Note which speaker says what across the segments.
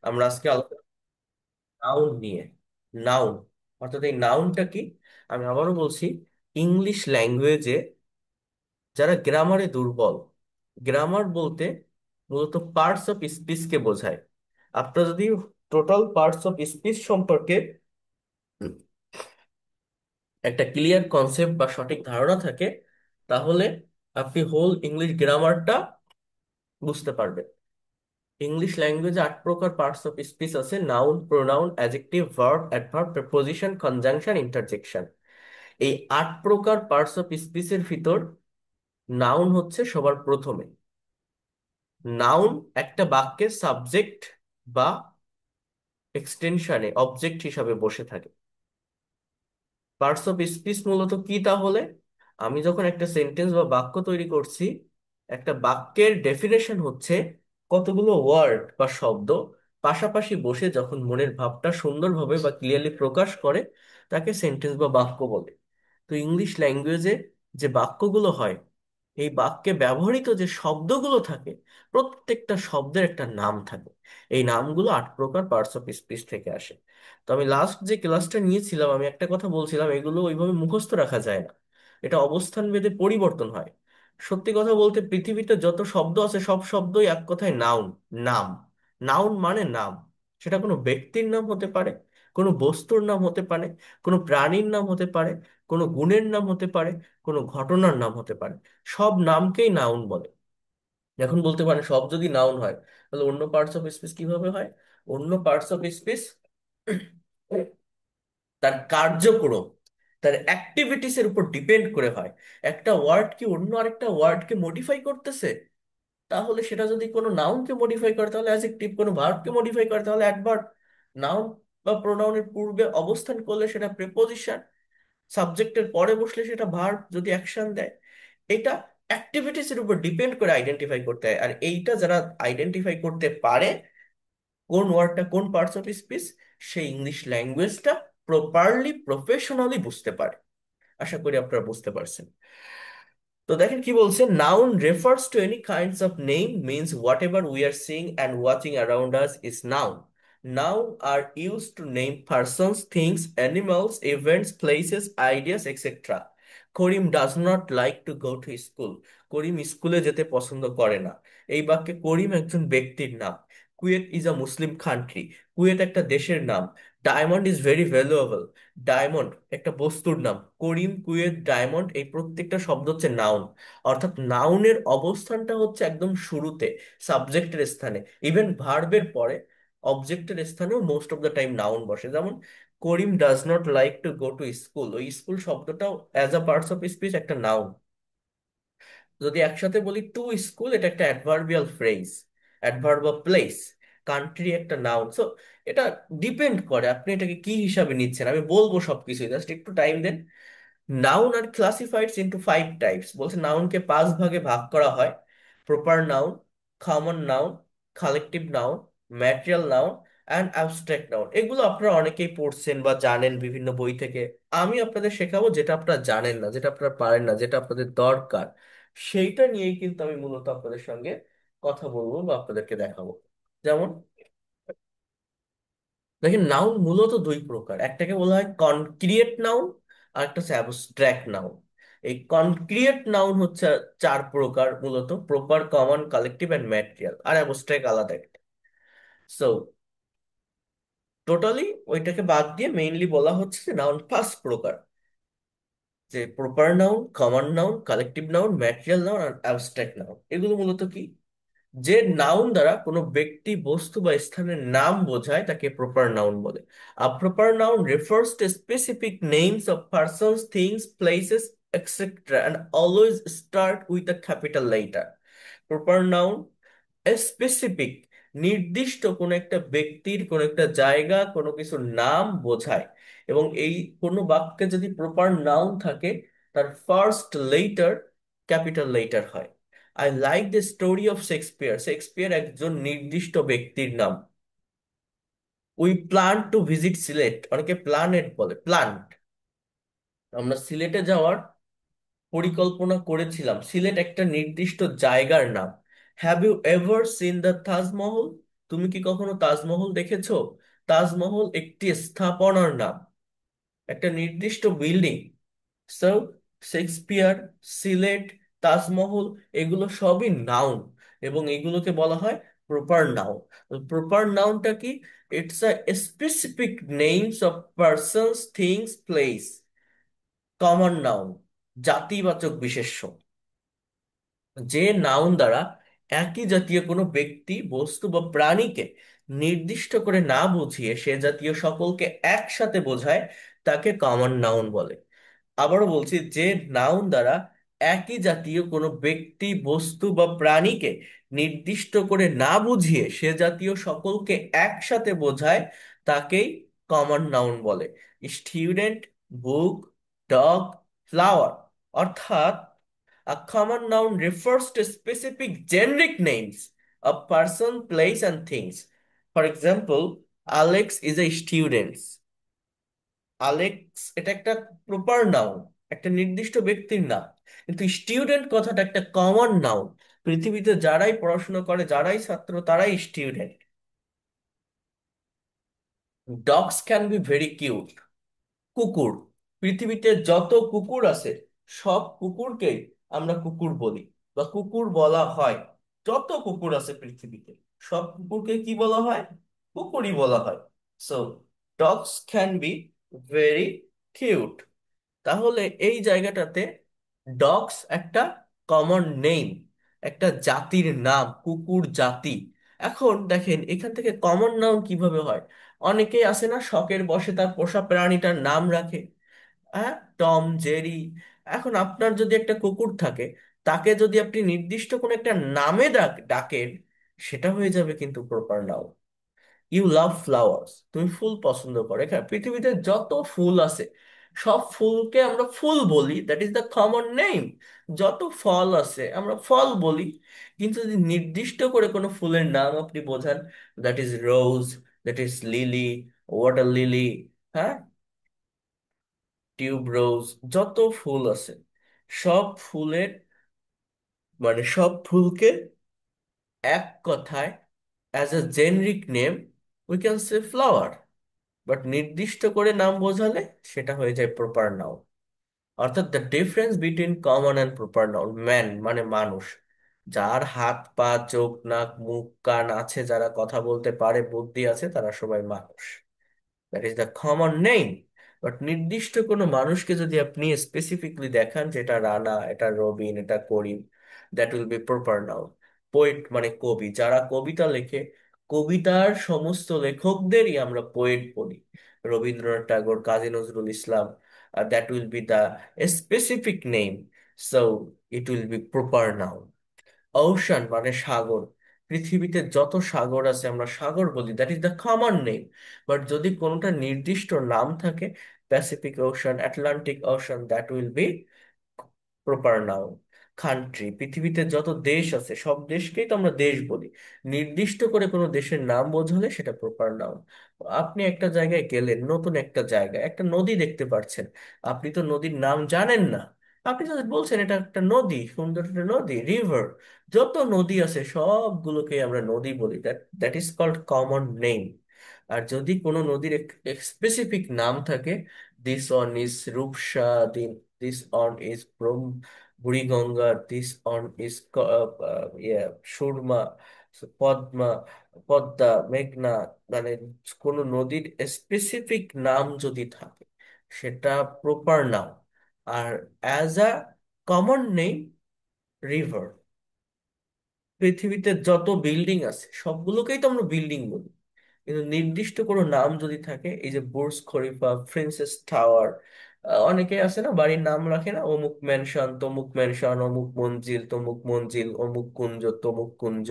Speaker 1: আমরা আজকে আলোচনা নাউন নিয়ে। নাউন অর্থাৎ এই নাউনটা কি? আমি আবারও বলছি, ইংলিশ ল্যাঙ্গুয়েজে যারা গ্রামারে দুর্বল, গ্রামার বলতে মূলত পার্টস অফ স্পিচকে বোঝায়। আপনার যদি টোটাল পার্টস অফ স্পিচ সম্পর্কে একটা ক্লিয়ার কনসেপ্ট বা সঠিক ধারণা থাকে, তাহলে আপনি হোল ইংলিশ গ্রামারটা বুঝতে পারবেন। ইংলিশ ল্যাঙ্গুয়েজে 8 প্রকার পার্টস অফ স্পিচ আছে: noun, pronoun, adjective, verb, adverb, preposition, conjunction, interjection. এই 8 প্রকার পার্টস অফ স্পিচের ভিতর নাউন হচ্ছে সবার প্রথমে। নাউন একটা বাক্যের সাবজেক্ট বা এক্সটেনশনে অবজেক্ট হিসাবে বসে থাকে। পার্টস অফ স্পিচ মূলত কি তাহলে? আমি যখন একটা সেন্টেন্স বা বাক্য তৈরি করছি, একটা বাক্যের ডেফিনেশন হচ্ছে কতগুলো ওয়ার্ড বা শব্দ পাশাপাশি বসে যখন মনের ভাবটা সুন্দরভাবে বা ক্লিয়ারলি প্রকাশ করে, তাকে সেন্টেন্স বা বাক্য বলে। তো ইংলিশ ল্যাঙ্গুয়েজে যে বাক্যগুলো হয়, এই বাক্যে ব্যবহৃত যে শব্দগুলো থাকে, প্রত্যেকটা শব্দের একটা নাম থাকে। এই নামগুলো 8 প্রকার পার্টস অফ স্পিচ থেকে আসে। তো আমি লাস্ট যে ক্লাসটা নিয়েছিলাম, আমি একটা কথা বলছিলাম, এগুলো ওইভাবে মুখস্থ রাখা যায় না, এটা অবস্থান ভেদে পরিবর্তন হয়। সত্যি কথা বলতে পৃথিবীতে যত শব্দ আছে সব শব্দই এক কথায় নাউন। নাম, নাউন মানে নাম। সেটা কোনো ব্যক্তির নাম হতে পারে, কোনো বস্তুর নাম হতে পারে, কোনো প্রাণীর নাম হতে পারে, কোনো গুণের নাম হতে পারে, কোনো ঘটনার নাম হতে পারে। সব নামকেই নাউন বলে। এখন বলতে পারে সব যদি নাউন হয়, তাহলে অন্য পার্টস অফ স্পিচ কিভাবে হয়? অন্য পার্টস অফ স্পিচ তার কার্যক্রম, তার অ্যাক্টিভিটিস এর উপর ডিপেন্ড করে হয়। একটা ওয়ার্ড কি অন্য আরেকটা ওয়ার্ডকে মডিফাই করতেছে? তাহলে সেটা যদি কোনো নাউনকে মডিফাই করে তাহলে অ্যাডজেক্টিভ, কোনো ভার্বকে মডিফাই করে তাহলে অ্যাডভার্ব। নাউন বা প্রোনাউনের পূর্বে অবস্থান করলে সেটা প্রিপোজিশন, সাবজেক্টের পরে বসলে সেটা ভার্ব যদি অ্যাকশন দেয়। এটা অ্যাক্টিভিটিস এর উপর ডিপেন্ড করে আইডেন্টিফাই করতে হয়। আর এইটা যারা আইডেন্টিফাই করতে পারে, কোন ওয়ার্ডটা কোন পার্টস অফ স্পিচ, সেই ইংলিশ ল্যাঙ্গুয়েজটা প্রপারলি প্রফেশনালি বুঝতে পারে। আশা করি আপনারা বুঝতে পারছেন। তো দেখেন কি বলছে, noun refers to any kinds of name, means whatever we are seeing and watching around us is noun. Noun are use to name persons, things, animals, events, places, ideas, etcetera. Karim does not like to go to school. Karim স্কুলে যেতে পছন্দ করে না। এই বাক্যে করিম একজন ব্যক্তির নাম। Kuwait is a Muslim country. Kuwait একটা দেশের নাম। Diamond is very valuable. Diamond একটা বস্তুর নাম। করিম, কুয়েত, ডায়মন্ড, এই প্রত্যেকটা শব্দ হচ্ছে নাউন। অর্থাৎ নাউনের অবস্থানটা হচ্ছে একদম শুরুতে, সাবজেক্টের স্থানে। ইভেন ভার্বের পরে অবজেক্টের স্থানেও most of the time noun বসে। যেমন Karim does not like to go to school, ওই স্কুল শব্দটাও as a parts of speech একটা নাউন। যদি একসাথে বলি টু স্কুল, এটা একটা adverbial phrase, adverb of place. Country একটা নাউন। সো এটা ডিপেন্ড করে আপনি এটাকে কি হিসাবে নিচ্ছেন। আমি বলবো সবকিছু, জাস্ট একটু টাইম দেন। নাউন আর ক্লাসিফাইড ইনটু 5 টাইপস। বলছে নাউনকে 5 ভাগে ভাগ করা হয়: proper noun, common noun, collective noun, material noun and abstract noun. এগুলো আপনারা অনেকেই পড়ছেন বা জানেন বিভিন্ন বই থেকে। আমি আপনাদের শেখাবো যেটা আপনারা জানেন না, যেটা আপনারা পারেন না, যেটা আপনাদের দরকার, সেইটা নিয়েই কিন্তু আমি মূলত আপনাদের সঙ্গে কথা বলবো বা আপনাদেরকে দেখাবো। যেমন দেখেন, নাউন মূলত 2 প্রকার। একটাকে বলা হয় কনক্রিয়েট নাউন, আর একটা হচ্ছে অ্যাবস্ট্রাক্ট নাউন। এই কনক্রিয়েট নাউন হচ্ছে 4 প্রকার মূলত: proper, common, collective and material. আর অ্যাবস্ট্রাক্ট আলাদা একটা। সো টোটালি ওইটাকে বাদ দিয়ে মেইনলি বলা হচ্ছে যে নাউন 5 প্রকার: যে proper noun, common noun, collective noun, material noun আর অ্যাবস্ট্রাক্ট নাউন। এগুলো মূলত কি? যে নাউন দ্বারা কোনো ব্যক্তি, বস্তু বা স্থানের নাম বোঝায় তাকে প্রপার নাউন বলে। A proper noun refers to specific names of persons, things, places, etc. and always start with a capital letter. Proper noun specific, নির্দিষ্ট কোনো একটা ব্যক্তির, কোনো একটা জায়গা, কোনো কিছুর নাম বোঝায়। এবং এই কোনো বাক্যে যদি প্রপার নাউন থাকে, তার ফার্স্ট লেটার ক্যাপিটাল লেটার হয়। I like the story of Shakespeare. Shakespeare একজন নির্দিষ্ট ব্যক্তির নাম। We plan to visit Sylhet, অনেকে প্ল্যানেট বলে, প্ল্যান্ট। আমরা সিলেটে যাওয়ার পরিকল্পনা করেছিলাম। সিলেট একটা নির্দিষ্ট জায়গার নাম। Have you ever seen the Taj Mahal? তুমি কি কখনো তাজমহল দেখেছো? তাজমহল একটি স্থাপনার নাম, একটা নির্দিষ্ট building. So Shakespeare, Sylhet, Taj Mahal, এগুলো সবই নাউন, এবং এগুলোকে বলা হয় প্রপার নাউন। প্রপার নাউনটা কি? It's a specific names of persons, things, place. Common noun, জাতিবাচক বিশেষ্য, যে নাউন দ্বারা একই জাতীয় কোনো ব্যক্তি, বস্তু বা প্রাণীকে নির্দিষ্ট করে না বুঝিয়ে সে জাতীয় সকলকে একসাথে বোঝায়, তাকে কমন নাউন বলে। আবারও বলছি, যে নাউন দ্বারা একই জাতীয় কোনো ব্যক্তি, বস্তু বা প্রাণীকে নির্দিষ্ট করে না বুঝিয়ে সে জাতীয় সকলকে একসাথে বোঝায়, তাকেই কমন নাউন বলে। স্টুডেন্ট, বুক, ডগ, ফ্লাওয়ার। অর্থাৎ a common noun refers to specific generic names of person, place, and things. For example, Alex is a student. Alex এটা একটা প্রপার নাউন, একটা নির্দিষ্ট ব্যক্তির নাম। কিন্তু স্টুডেন্ট কথাটা একটা কমন নাউন। পৃথিবীতে যারাই পড়াশোনা করে, যারাই ছাত্র, তারাই student. Dogs can be very cute. কুকুর, পৃথিবীতে যত কুকুর আছে সব কুকুরকেই আমরা কুকুর বলি বা কুকুর বলা হয়। যত কুকুর আছে পৃথিবীতে সব কুকুরকে কি বলা হয়? কুকুরই বলা হয়। So dogs can be very cute. তাহলে এই জায়গাটাতে ডগস একটা কমন নেম, একটা জাতির নাম, কুকুর জাতি। এখন দেখেন এখান থেকে কমন নাউন কিভাবে হয়। অনেকেই আছে না, শখের বশে তার পোষা প্রাণীটার নাম রাখে। হ্যাঁ, টম, জেরি। এখন আপনার যদি একটা কুকুর থাকে, তাকে যদি আপনি নির্দিষ্ট কোনো একটা নামে ডাকেন, সেটা হয়ে যাবে কিন্তু proper noun. You love flowers, তুমি ফুল পছন্দ করো। এখানে পৃথিবীতে যত ফুল আছে সব ফুলকে আমরা ফুল বলি, that is the common name. যত ফল আছে আমরা ফল বলি। কিন্তু যদি নির্দিষ্ট করে কোনো ফুলের নাম আপনি বোঝান, that is rose, that is lily, water lily, হ্যাঁ, টিউব রোজ, যত ফুল আছে সব ফুলের, মানে সব ফুলকে এক কথায় as a generic name we can say flower. But নির্দিষ্ট করে নাম বোঝালে সেটা হয়ে যায় প্রপার নাউন। অর্থাৎ the difference between common and proper noun, man মানে মানুষ, যার হাত পা চোখ নাক মুখ কান আছে, যারা কথা বলতে পারে, বুদ্ধি আছে, তারা সবাই মানুষ। That is the common name. But নির্দিষ্ট কোনো মানুষকে যদি আপনি স্পেসিফিকলি দেখান, যেটা রানা, এটা রবিন, এটা Karim, that will be proper noun. Poet মানে কবি, যারা কবিতা লেখে, কবিতার সমস্ত লেখকদেরই আমরা পোয়েট বলি। Rabindranath Tagore, Kazi Nazrul Islam, that will be the specific name. So it will be proper noun. Ocean মানে সাগর, পৃথিবীতে যত সাগর আছে আমরা সাগর বলি, that is the common name. But যদি কোনোটা নির্দিষ্ট নাম থাকে, Pacific Ocean, Atlantic Ocean, that will be proper noun. Country, পৃথিবীতে যত দেশ আছে সব দেশকেই তো আমরা দেশ বলি। নির্দিষ্ট করে কোনো দেশের নাম বোঝালে সেটা প্রপার নাউন। আপনি একটা জায়গায় গেলেন, নতুন একটা জায়গায় একটা নদী দেখতে পাচ্ছেন, আপনি তো নদীর নাম জানেন না, আপনি যদি বলছেন এটা একটা নদী, সুন্দর একটা নদী, রিভার। যত নদী আছে সবগুলোকে আমরা নদী বলি, that that is called common name. আর যদি কোনো নদীর স্পেসিফিক নাম থাকে, this one is Rupsa, this one is Buriganga, this one is Surma, Padma, Padma, মেঘনা, মানে কোনো নদীর স্পেসিফিক নাম যদি থাকে সেটা প্রপার নাম। আর as a common name, river. পৃথিবীতে যত বিল্ডিং আছে সবগুলোকেই তো আমরা বিল্ডিং বলি। কিন্তু নির্দিষ্ট কোনো নাম যদি থাকে, এই যে বুর্জ খলিফা, প্রিন্সেস টাওয়ার, অনেকে আছে না বাড়ির নাম রাখে না, অমুক ম্যানশন, তমুক ম্যানশন, অমুক মঞ্জিল, তমুক মঞ্জিল, অমুক কুঞ্জ, তমুক কুঞ্জ,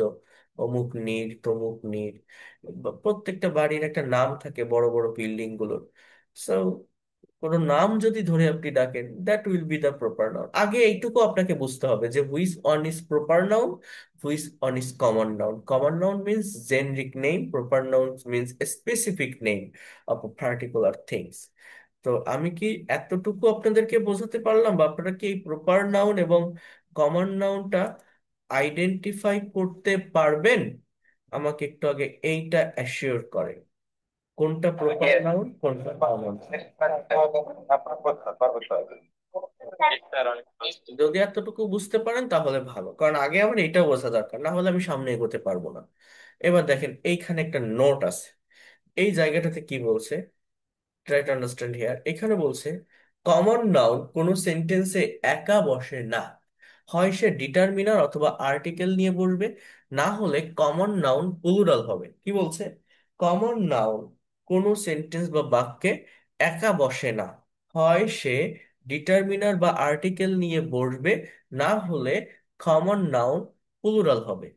Speaker 1: অমুক নীর, তমুক নীর। প্রত্যেকটা বাড়ির একটা নাম থাকে, বড় বড় বিল্ডিং গুলোর। সো কোনো নাম যদি ধরে আপনি ডাকেন, that will be the proper noun. আগে এইটুকু আপনাকে বুঝতে হবে যে which on is proper noun, which on is common noun. Common noun means generic name, proper noun means specific name of particular things. তো আমি কি এতটুকু আপনাদেরকে বোঝাতে পারলাম, বা আপনারা কি এই প্রপার নাউন এবং কমন নাউনটা আইডেন্টিফাই করতে পারবেন? আমাকে একটু আগে এইটা অ্যাসিওর করে কোনটা প্রপার নাউন কোনটা কমন। যদি এতটুকু বুঝতে পারেন তাহলে ভালো, কারণ আগে আমার এটা বোঝা দরকার, না হলে আমি সামনে এগোতে পারবো না। এবার দেখেন এইখানে একটা নোট আছে, এই জায়গাটাতে কি বলছে, ট্রাই টু আন্ডারস্ট্যান্ড হিয়ার। এখানে বলছে কমন নাউন কোনো সেন্টেন্সে একা বসে না, হয় সে ডিটারমিনার অথবা আর্টিকেল নিয়ে বসবে, না হলে কমন নাউন প্লুরাল হবে। কি বলছে? কমন নাউন কোনো সেন্টেন্স বা বাক্যে একা বসে না, হয় সে ডিটারমিনার বা আর্টিকেল নিয়ে বসবে, না হলে কমন নাউন প্লুরাল হবে।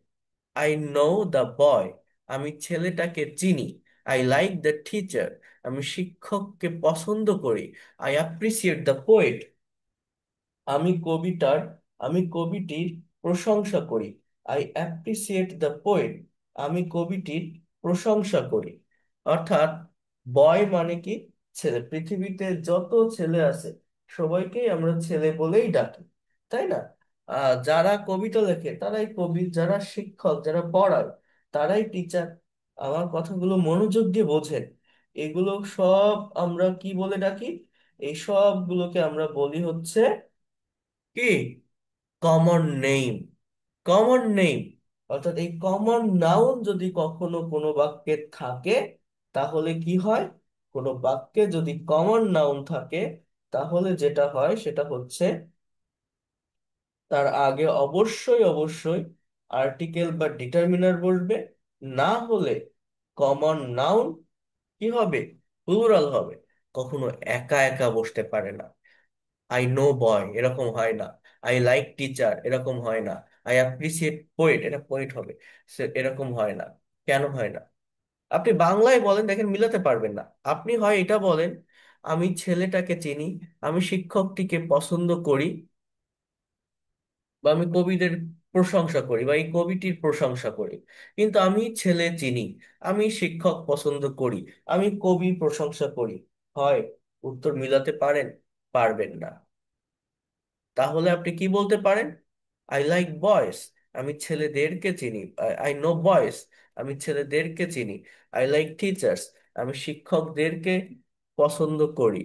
Speaker 1: আই নো দ্য বয়, আমি ছেলেটাকে চিনি। আই লাইক দ্য টিচার, আমি শিক্ষককে পছন্দ করি। আই অ্যাপ্রিসিয়েট দ্য পোয়েট, আমি কবিতার আমি কবিটির প্রশংসা করি। আই অ্যাপ্রিসিয়েট দ্য পোয়েট, আমি কবিটির প্রশংসা করি। অর্থাৎ বয় মানে কি? ছেলে। পৃথিবীতে যত ছেলে আছে সবাইকেই আমরা ছেলে বলেই ডাকি, তাই না? যারা কবিতা লেখে তারাই কবি, যারা শিক্ষক যারা পড়ায় তারাই টিচার। আমার কথাগুলো মনোযোগ দিয়ে বোঝেন। এগুলো সব আমরা কি বলে ডাকি? এই সবগুলোকে আমরা বলি হচ্ছে কি? Common name. কমন নেম, অর্থাৎ এই কমন নাউন যদি কখনো কোনো বাক্যে থাকে তাহলে কি হয়? কোনো বাক্যে যদি কমন নাউন থাকে তাহলে যেটা হয় সেটা হচ্ছে তার আগে অবশ্যই অবশ্যই আর্টিকেল বা ডিটারমিনার বসবে, না হলে কমন নাউন কি হবে? প্লুরাল হবে। কখনো একা একা বসতে পারে না। আই নো বয় এরকম হয় না। আই লাইক টিচার এরকম হয় না। আই অ্যাপ্রিসিয়েট পোয়েট, এটা পোয়েট হবে। এরকম হয় না। কেন হয় না? আপনি বাংলায় বলেন, দেখেন মিলাতে পারবেন না। আপনি হয় এটা বলেন, আমি ছেলেটাকে চিনি, আমি শিক্ষকটিকে পছন্দ করি, বা আমি কবিদের প্রশংসা করি বা এই কবিটির প্রশংসা করি। কিন্তু আমি ছেলে চিনি, আমি শিক্ষক পছন্দ করি, আমি কবি প্রশংসা করি। হয় উত্তর মিলাতে পারেন? পারবেন না। তাহলে আপনি কি বলতে পারেন? আই লাইক বয়েস, আমি ছেলেদেরকে চিনি। আই নো বয়েস, আমি ছেলেদেরকে চিনি। আই লাইক টিচার্স, আমি শিক্ষকদেরকে পছন্দ করি।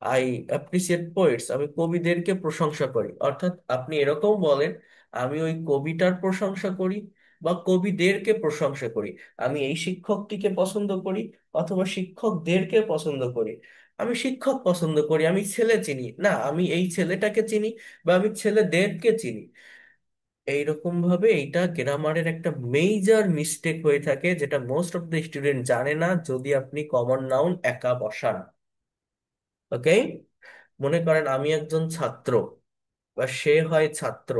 Speaker 1: আই অ্যাপ্রিসিয়েট পোয়েটস, আমি কবিদেরকে প্রশংসা করি। অর্থাৎ আপনি এরকম বলেন, আমি ওই কবিটার প্রশংসা করি বা কবিদেরকে প্রশংসা করি। আমি এই শিক্ষকটিকে পছন্দ করি অথবা শিক্ষকদেরকে পছন্দ করি। আমি শিক্ষক পছন্দ করি, আমি ছেলে চিনি না, আমি এই ছেলেটাকে চিনি বা আমি ছেলেদেরকে চিনি। এইরকম ভাবে এইটা গ্রামারের একটা মেজর মিস্টেক হয়ে থাকে, যেটা মোস্ট অফ দ্য স্টুডেন্ট জানে না যদি আপনি কমন নাউন একা বসান। ওকে? মনে করেন আমি একজন ছাত্র বা সে হয় ছাত্র।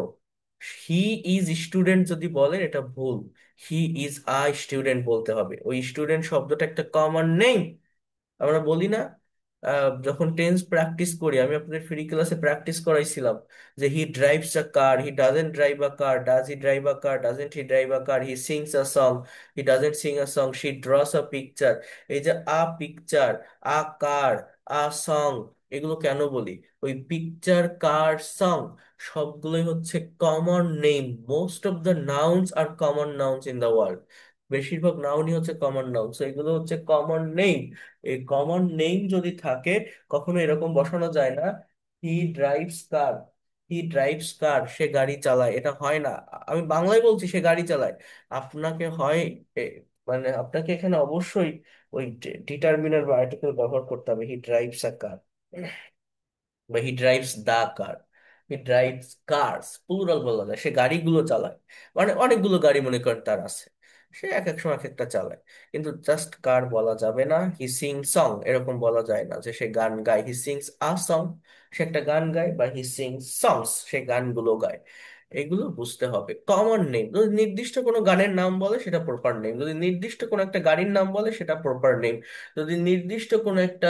Speaker 1: হি ইজ স্টুডেন্ট যদি বলেন এটা ভুল। হি ইজ আ স্টুডেন্ট বলতে হবে। ওই স্টুডেন্ট শব্দটা একটা কমন নেই। আমরা বলি না, যখন টেন্স প্র্যাকটিস করি, আমি আপনাদের ফ্রি ক্লাসে প্র্যাকটিস করাইছিলাম যে হি drives a car, he doesn't drive a car, does he drive a car, doesn't he drive a car, he sings a song, he doesn't Singh a song, she draws a picture. এই যে আ picture, a car, a song, এগুলো কেন বলি? ওই picture, কার, song সবগুলোই হচ্ছে common name. Most of the nouns are common nouns in the world. বেশিরভাগ নাউনই হচ্ছে কমন নাউন, তো এগুলো হচ্ছে কমন নেম। এই কমন নেম যদি থাকে কখনো এরকম বসানো যায় না, হি ড্রাইভস কার। হি ড্রাইভস কার, সে গাড়ি চালায়, এটা হয় না। আমি বাংলায় বলছি সে গাড়ি চালায়। আপনাকে হয় এ, মানে আপনাকে এখানে অবশ্যই ওই ডিটারমিনার বা আর্টিকেল ব্যবহার করতে হবে। হি ড্রাইভস আ কার বা he drives the car. He drives cars plural বলা যায়, সে গাড়িগুলো চালায়। মানে অনেকগুলো গাড়ি মনে করেন তার আছে, সে এক এক সময় এক একটা চালায়। কিন্তু জাস্ট কার বলা যাবে না। হি সিং সং এরকম বলা যায় না যে সে গান গায়। হি সিংস আ সং, সে একটা গান গায়। বা হি সিং সংস, সে গানগুলো গায়। এগুলো বুঝতে হবে। কমন নেম যদি নির্দিষ্ট কোনো গানের নাম বলে সেটা প্রপার নেম, যদি নির্দিষ্ট কোনো একটা গাড়ির নাম বলে সেটা প্রপার নেম, যদি নির্দিষ্ট কোনো একটা,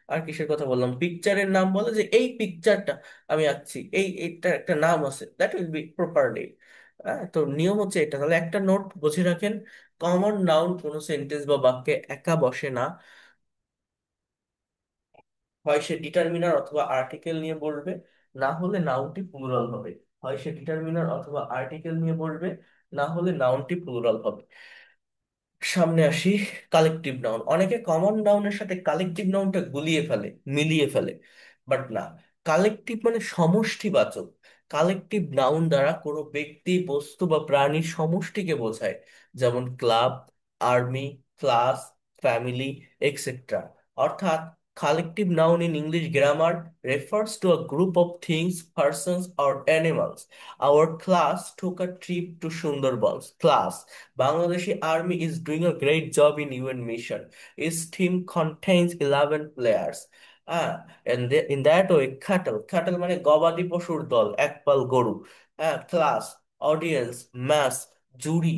Speaker 1: আর কিসের কথা বললাম, পিকচারের নাম বলে যে এই পিকচারটা আমি আঁকছি, এইটা একটা নাম আছে, দ্যাট উইল বি প্রপারলি। তো নিয়ম হচ্ছে এটা। তাহলে একটা নোট বুঝে রাখেন, কমন নাউন কোনো সেন্টেন্স বা বাক্যে একা বসে না, হয় সে ডিটারমিনার অথবা আর্টিকেল নিয়ে বসবে, না হলে নাউনটি প্লুরাল হবে। হয় সে ডিটারমিনার অথবা আর্টিকেল নিয়ে বসবে, না হলে নাউনটি প্লুরাল হবে। সামনে আসি। কালেকটিভ নাউন, অনেকে কমন নাউনের সাথে কালেকটিভ নাউনটা গুলিয়ে ফেলে, মিলিয়ে ফেলে, বাট না। কালেকটিভ মানে সমষ্টিবাচক। কালেকটিভ নাউন দ্বারা কোনো ব্যক্তি, বস্তু বা প্রাণীর সমষ্টিকে বোঝায়, যেমন club, army, class, family, etcetera. অর্থাৎ collective noun in English grammar refers to a group of things, persons or animals. Our class took a trip to Sundarbans. Class: Bangladeshi Army is doing a great job in UN mission. Its team contains 11 players. In that way, cattle মানে গবাদি পশুর দল, একপাল গরু। Class: audience, মাস, জুরি,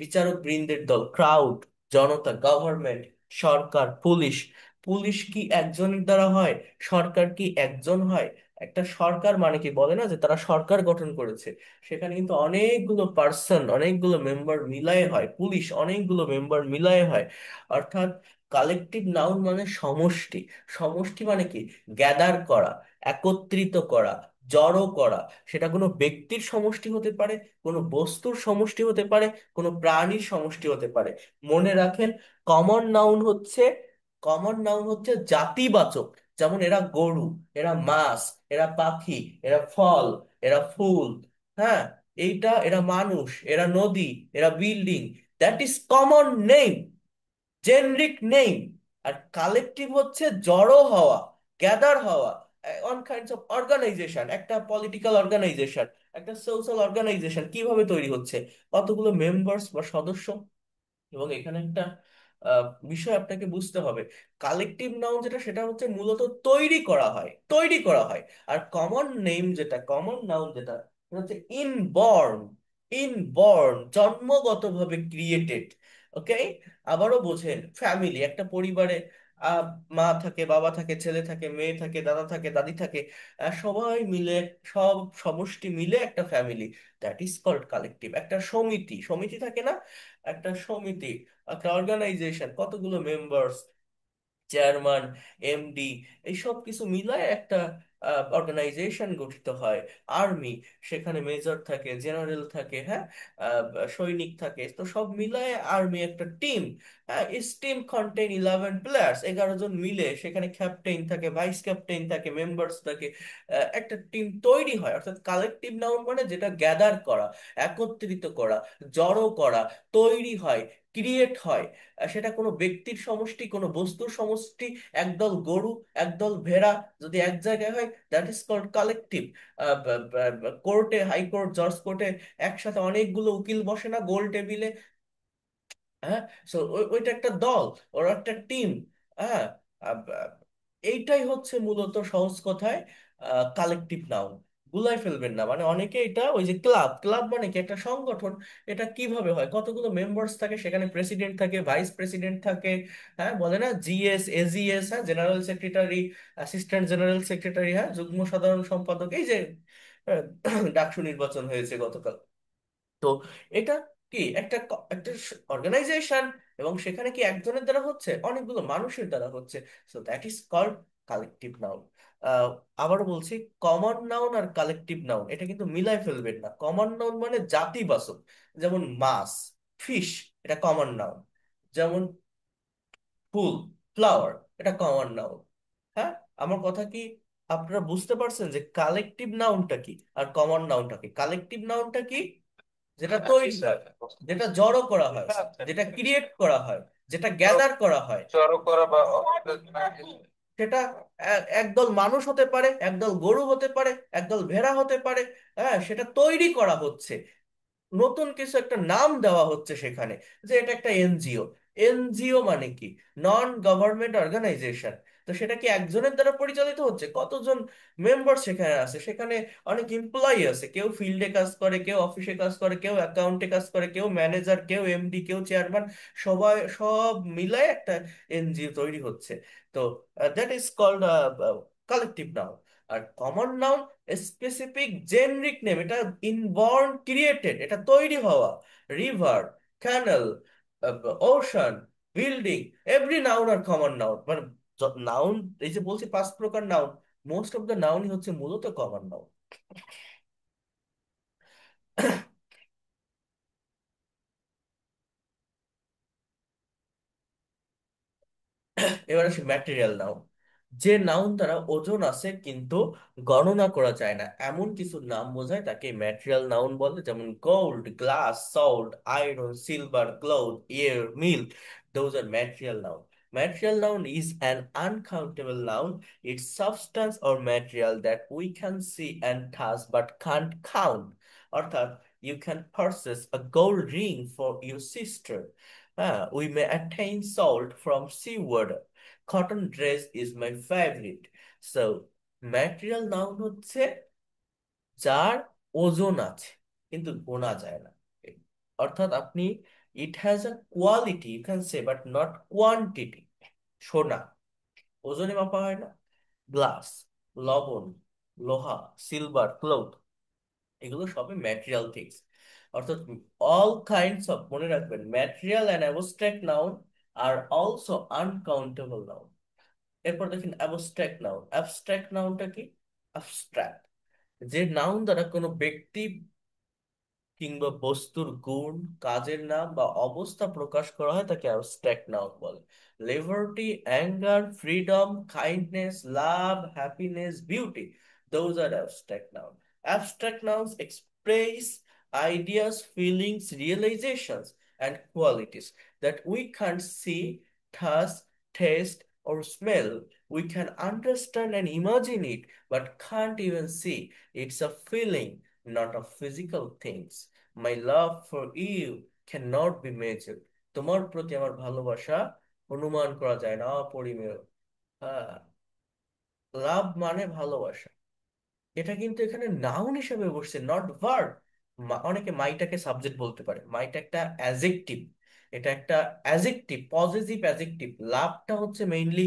Speaker 1: বিচারক বৃন্দের দল, crowd, জনতা। Government: সরকার, police. Police কি একজনের দ্বারা হয়? সরকার কি একজন হয়? একটা সরকার মানে কি, বলে না যে তারা সরকার গঠন করেছে, সেখানে কিন্তু অনেকগুলো পার্সন, অনেকগুলো মেম্বার মিলায়ে হয়। পুলিশ অনেকগুলো মেম্বার মিলায়ে হয়। অর্থাৎ কালেকটিভ নাউন মানে সমষ্টি। সমষ্টি মানে কি? গ্যাদার করা, একত্রিত করা, জড়ো করা। সেটা কোনো ব্যক্তির সমষ্টি হতে পারে, কোনো বস্তুর সমষ্টি হতে পারে, কোনো প্রাণীর সমষ্টি হতে পারে। মনে রাখেন, কমন নাউন হচ্ছে, কমন নাউন হচ্ছে জাতিবাচক। যেমন এরা গরু, এরা মাছ, এরা পাখি, এরা ফল, এরা ফুল। হ্যাঁ, এরা মানুষ, এরা নদী, এরা building. That is common name, generic name. আর কালেকটিভ হচ্ছে জড়ো হওয়া, গ্যাদার হওয়া। On kinds of organisation. একটা পলিটিক্যাল অর্গানাইজেশন, একটা সোশ্যাল অর্গানাইজেশন কিভাবে তৈরি হচ্ছে? কতগুলো মেম্বার্স বা সদস্য। এবং এখানে একটা আহ, বিষয় আপনাকে বুঝতে হবে, কালেকটিভ নাউন যেটা, সেটা হচ্ছে মূলত তৈরি করা হয়, তৈরি করা হয়। আর কমন নেম যেটা, কমন নাউন যেটা, সেটা হচ্ছে ইনবর্ন। ইনবর্ন, জন্মগতভাবে ক্রিয়েটেড। ওকে। আবারও বোঝেন, ফ্যামিলি, একটা পরিবারে আহ মা থাকে, বাবা থাকে, ছেলে থাকে, মেয়ে থাকে, দাদা থাকে, দাদি থাকে। সবাই মিলে, সব সমষ্টি মিলে একটা family. That is called collective. একটা সমিতি, সমিতি থাকে না? একটা সমিতি, একটা অর্গানাইজেশন, কতগুলো মেম্বার্স, চেয়ারম্যান, এমডি, এই সব কিছু মিলায় একটা অর্গানাইজেশন গঠিত হয়। আর্মি, সেখানে মেজর থাকে, জেনারেল থাকে, হ্যাঁ, আহ, সৈনিক থাকে, তো সব মিলায় আর্মি একটা টিম। হ্যাঁ, ইস টিম কন্টেইন 11 প্লেয়ার্স, 11 জন মিলে, সেখানে ক্যাপ্টেন থাকে, ভাইস ক্যাপ্টেন থাকে, মেম্বার্স থাকে। একটা টিম তৈরি হয়। অর্থাৎ কালেকটিভ নাউন মানে যেটা গ্যাদার করা, একত্রিত করা, জড়ো করা, তৈরি হয়, ক্রিয়েট হয়। সেটা কোনো ব্যক্তির সমষ্টি, কোনো বস্তুর সমষ্টি। একদল গরু, একদল ভেড়া যদি এক জায়গায় হয়, দ্যাট ইজ কল্ড কালেকটিভ। কোর্টে, হাইকোর্ট, জজ কোর্টে একসাথে অনেকগুলো উকিল বসে না গোল টেবিলে? হ্যাঁ। সো ওইটা একটা দল, ওরা একটা টিম। হ্যাঁ। আহ, আহ, এইটাই হচ্ছে মূলত সহজ কথায় কালেকটিভ নাউন। গুলাই ফেলবেন না। মানে অনেকে এটা, ওই যে ক্লাব, ক্লাব মানে কি? একটা সংগঠন। এটা কিভাবে হয়? কতগুলো মেম্বার্স থাকে, সেখানে প্রেসিডেন্ট থাকে, ভাইস প্রেসিডেন্ট থাকে। হ্যাঁ, বলে না জিএস, এজিএস, হ্যাঁ, general secretary, assistant general secretary, হ্যাঁ, যুগ্ম সাধারণ সম্পাদক। এই যে আহ, ডাকসু নির্বাচন হয়েছে গতকাল। তো এটা কি একটা অর্গানাইজেশন, এবং সেখানে কি একজনের দ্বারা হচ্ছে? অনেকগুলো মানুষের দ্বারা হচ্ছে। So that is called collective noun. আবারও বলছি, কমন নাউন আর কালেকটিভ নাউন এটা কিন্তু মিলাই ফেলবেন না। কমন নাউন মানে জাতিবাচক। যেমন মাছ, ফিশ, এটা কমন নাউন। যেমন ফুল, ফ্লাওয়ার, এটা কমন নাউন। হ্যাঁ, আমার কথা কি আপনারা বুঝতে পারছেন যে কালেকটিভ নাউনটা কি আর কমন নাউনটা কি? কালেকটিভ নাউনটা কি? যেটা তৈরি হয়, যেটা জড়ো করা হয়, যেটা ক্রিয়েট করা হয়, যেটা গ্যাদার করা হয়।
Speaker 2: জড়ো করা বা
Speaker 1: সেটা একদল মানুষ হতে পারে, একদল গরু হতে পারে, একদল ভেড়া হতে পারে। হ্যাঁ, সেটা তৈরি করা হচ্ছে, নতুন কিছু একটা নাম দেওয়া হচ্ছে সেখানে, যে এটা একটা এনজিও। এনজিও মানে কি? Non government organisation. তো সেটা কি একজনের দ্বারা পরিচালিত হচ্ছে? কতজন মেম্বার সেখানে আছে? সেখানে অনেক এমপ্লয়ি আছে, কেউ ফিল্ডে কাজ করে, কেউ অফিসে কাজ করে, কেউ অ্যাকাউন্টে কাজ করে, কেউ ম্যানেজার, কেউ এমডি, কেউ চেয়ারম্যান। সবাই, সব মিলায় একটা এনজিও তৈরি হচ্ছে। তো that is called collective noun. আর common noun specific generic name, এটা ইনবর্ন ক্রিয়েটেড, এটা তৈরি হওয়া। River, canal, ocean, building, every noun আর কমন নাউন। মানে নাউন, এই যে বলছি 5 প্রকার নাউন, মোস্ট অফ দ্য নাউনই হচ্ছে মূলত কমন নাউন। এবার আসি ম্যাটেরিয়াল নাউন। যে নাউন দ্বারা ওজন আছে কিন্তু গণনা করা যায় না, এমন কিছু নাম বোঝায় তাকে ম্যাটেরিয়াল নাউন বলে। যেমন gold, glass, salt, iron, silver, cloth, air, milk, those are material noun. Material noun is an uncountable noun. It's substance or material that we can see and touch but can't count. অর্থাৎ, you can purchase a gold ring for your sister. We may attain salt from seawater. Cotton dress is my favorite. So, material noun হচ্ছে যার ওজন আছে কিন্তু গোনা যায় না। অর্থাৎ আপনি, it has a quality you can say but not quantity. সোনা ওজনে মাপা হয় না। গ্লাস, লবণ, লোহা, সিলভার, ক্লোথ, এগুলো সবই ম্যাটেরিয়াল থিংস। অর্থাৎ অল কাইন্ডস অফ, মনে রাখবেন, material and abstract noun are also uncountable noun. এরপর দেখেন অ্যাবস্ট্রাক্ট নাউন। অ্যাবস্ট্রাক্ট নাউনটা কি? অ্যাবস্ট্রাক্ট, যে নাউন দ্বারা কোনো ব্যক্তি কিংবা বস্তুর গুণ, কাজের নাম বা অবস্থা প্রকাশ করা হয় তাকে অ্যাবস্ট্রাক্ট নাউন বলে। Liberty, anger, freedom, kindness, love, happiness, beauty, those are abstract noun. Abstract nouns express ideas, feelings, realizations, and qualities that we can't see, touch, taste, or smell. We can understand and imagine it, but can't even see. It's a feeling, not a physical things. My love for you cannot be measured. তোমার প্রতি আমার ভালোবাসা অনুমান করা যায় না, অপরিমেয়। হ্যাঁ, লাভ মানে ভালোবাসা, এটা কিন্তু এখানে নাউন হিসেবে বসছে, নট ভার্ব। অনেকে মাইটাকে সাবজেক্ট বলতে পারে, মাইটা একটা অ্যাজেক্টিভ। এটা একটা অ্যাজেক্টিভ, পজিটিভ অ্যাজেক্টিভ। লাভটা হচ্ছে মেইনলি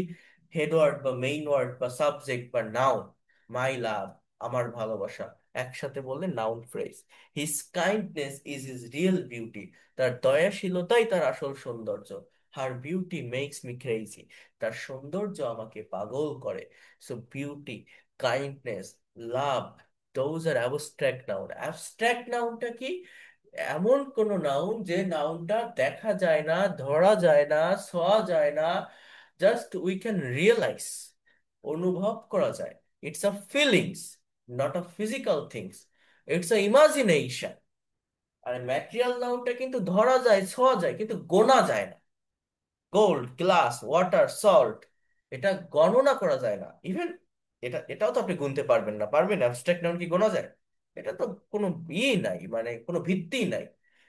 Speaker 1: হেড ওয়ার্ড বা মেইন ওয়ার্ড বা সাবজেক্ট বা নাউন। মাই লাভ, আমার ভালোবাসা, একসাথে বললে noun phrase. His kindness is his real beauty, তার দয়াশীলতাই তার আসল সৌন্দর্য। Her beauty makes me crazy, তার সৌন্দর্য আমাকে পাগল করে। So beauty, kindness, love, those are abstract noun. Abstract নাউনটা কি? এমন কোন নাউন যে নাউনটা দেখা যায় না, ধরা যায় না, ছোঁয়া যায় না, জাস্ট উই ক্যান রিয়েলাইজ, অনুভব করা যায়। It's a feelings, not a physical things. It's a imagination. আর ম্যাটেরিয়াল নাউনটা কিন্তু ধরা যায়, ছোঁয়া যায়, কিন্তু গোনা যায় না। গোল্ড, গ্লাস, ওয়াটার, সল্ট, এটা গণনা করা যায় না ইভেন। এটাও তো আপনি গুনতে পারবেন না, পারবেন? অ্যাবস্ট্রাক্ট নাউন কি গোনা যায়? এটা তো কোনো নাই, মানে কোনো ভিত্তি নাই।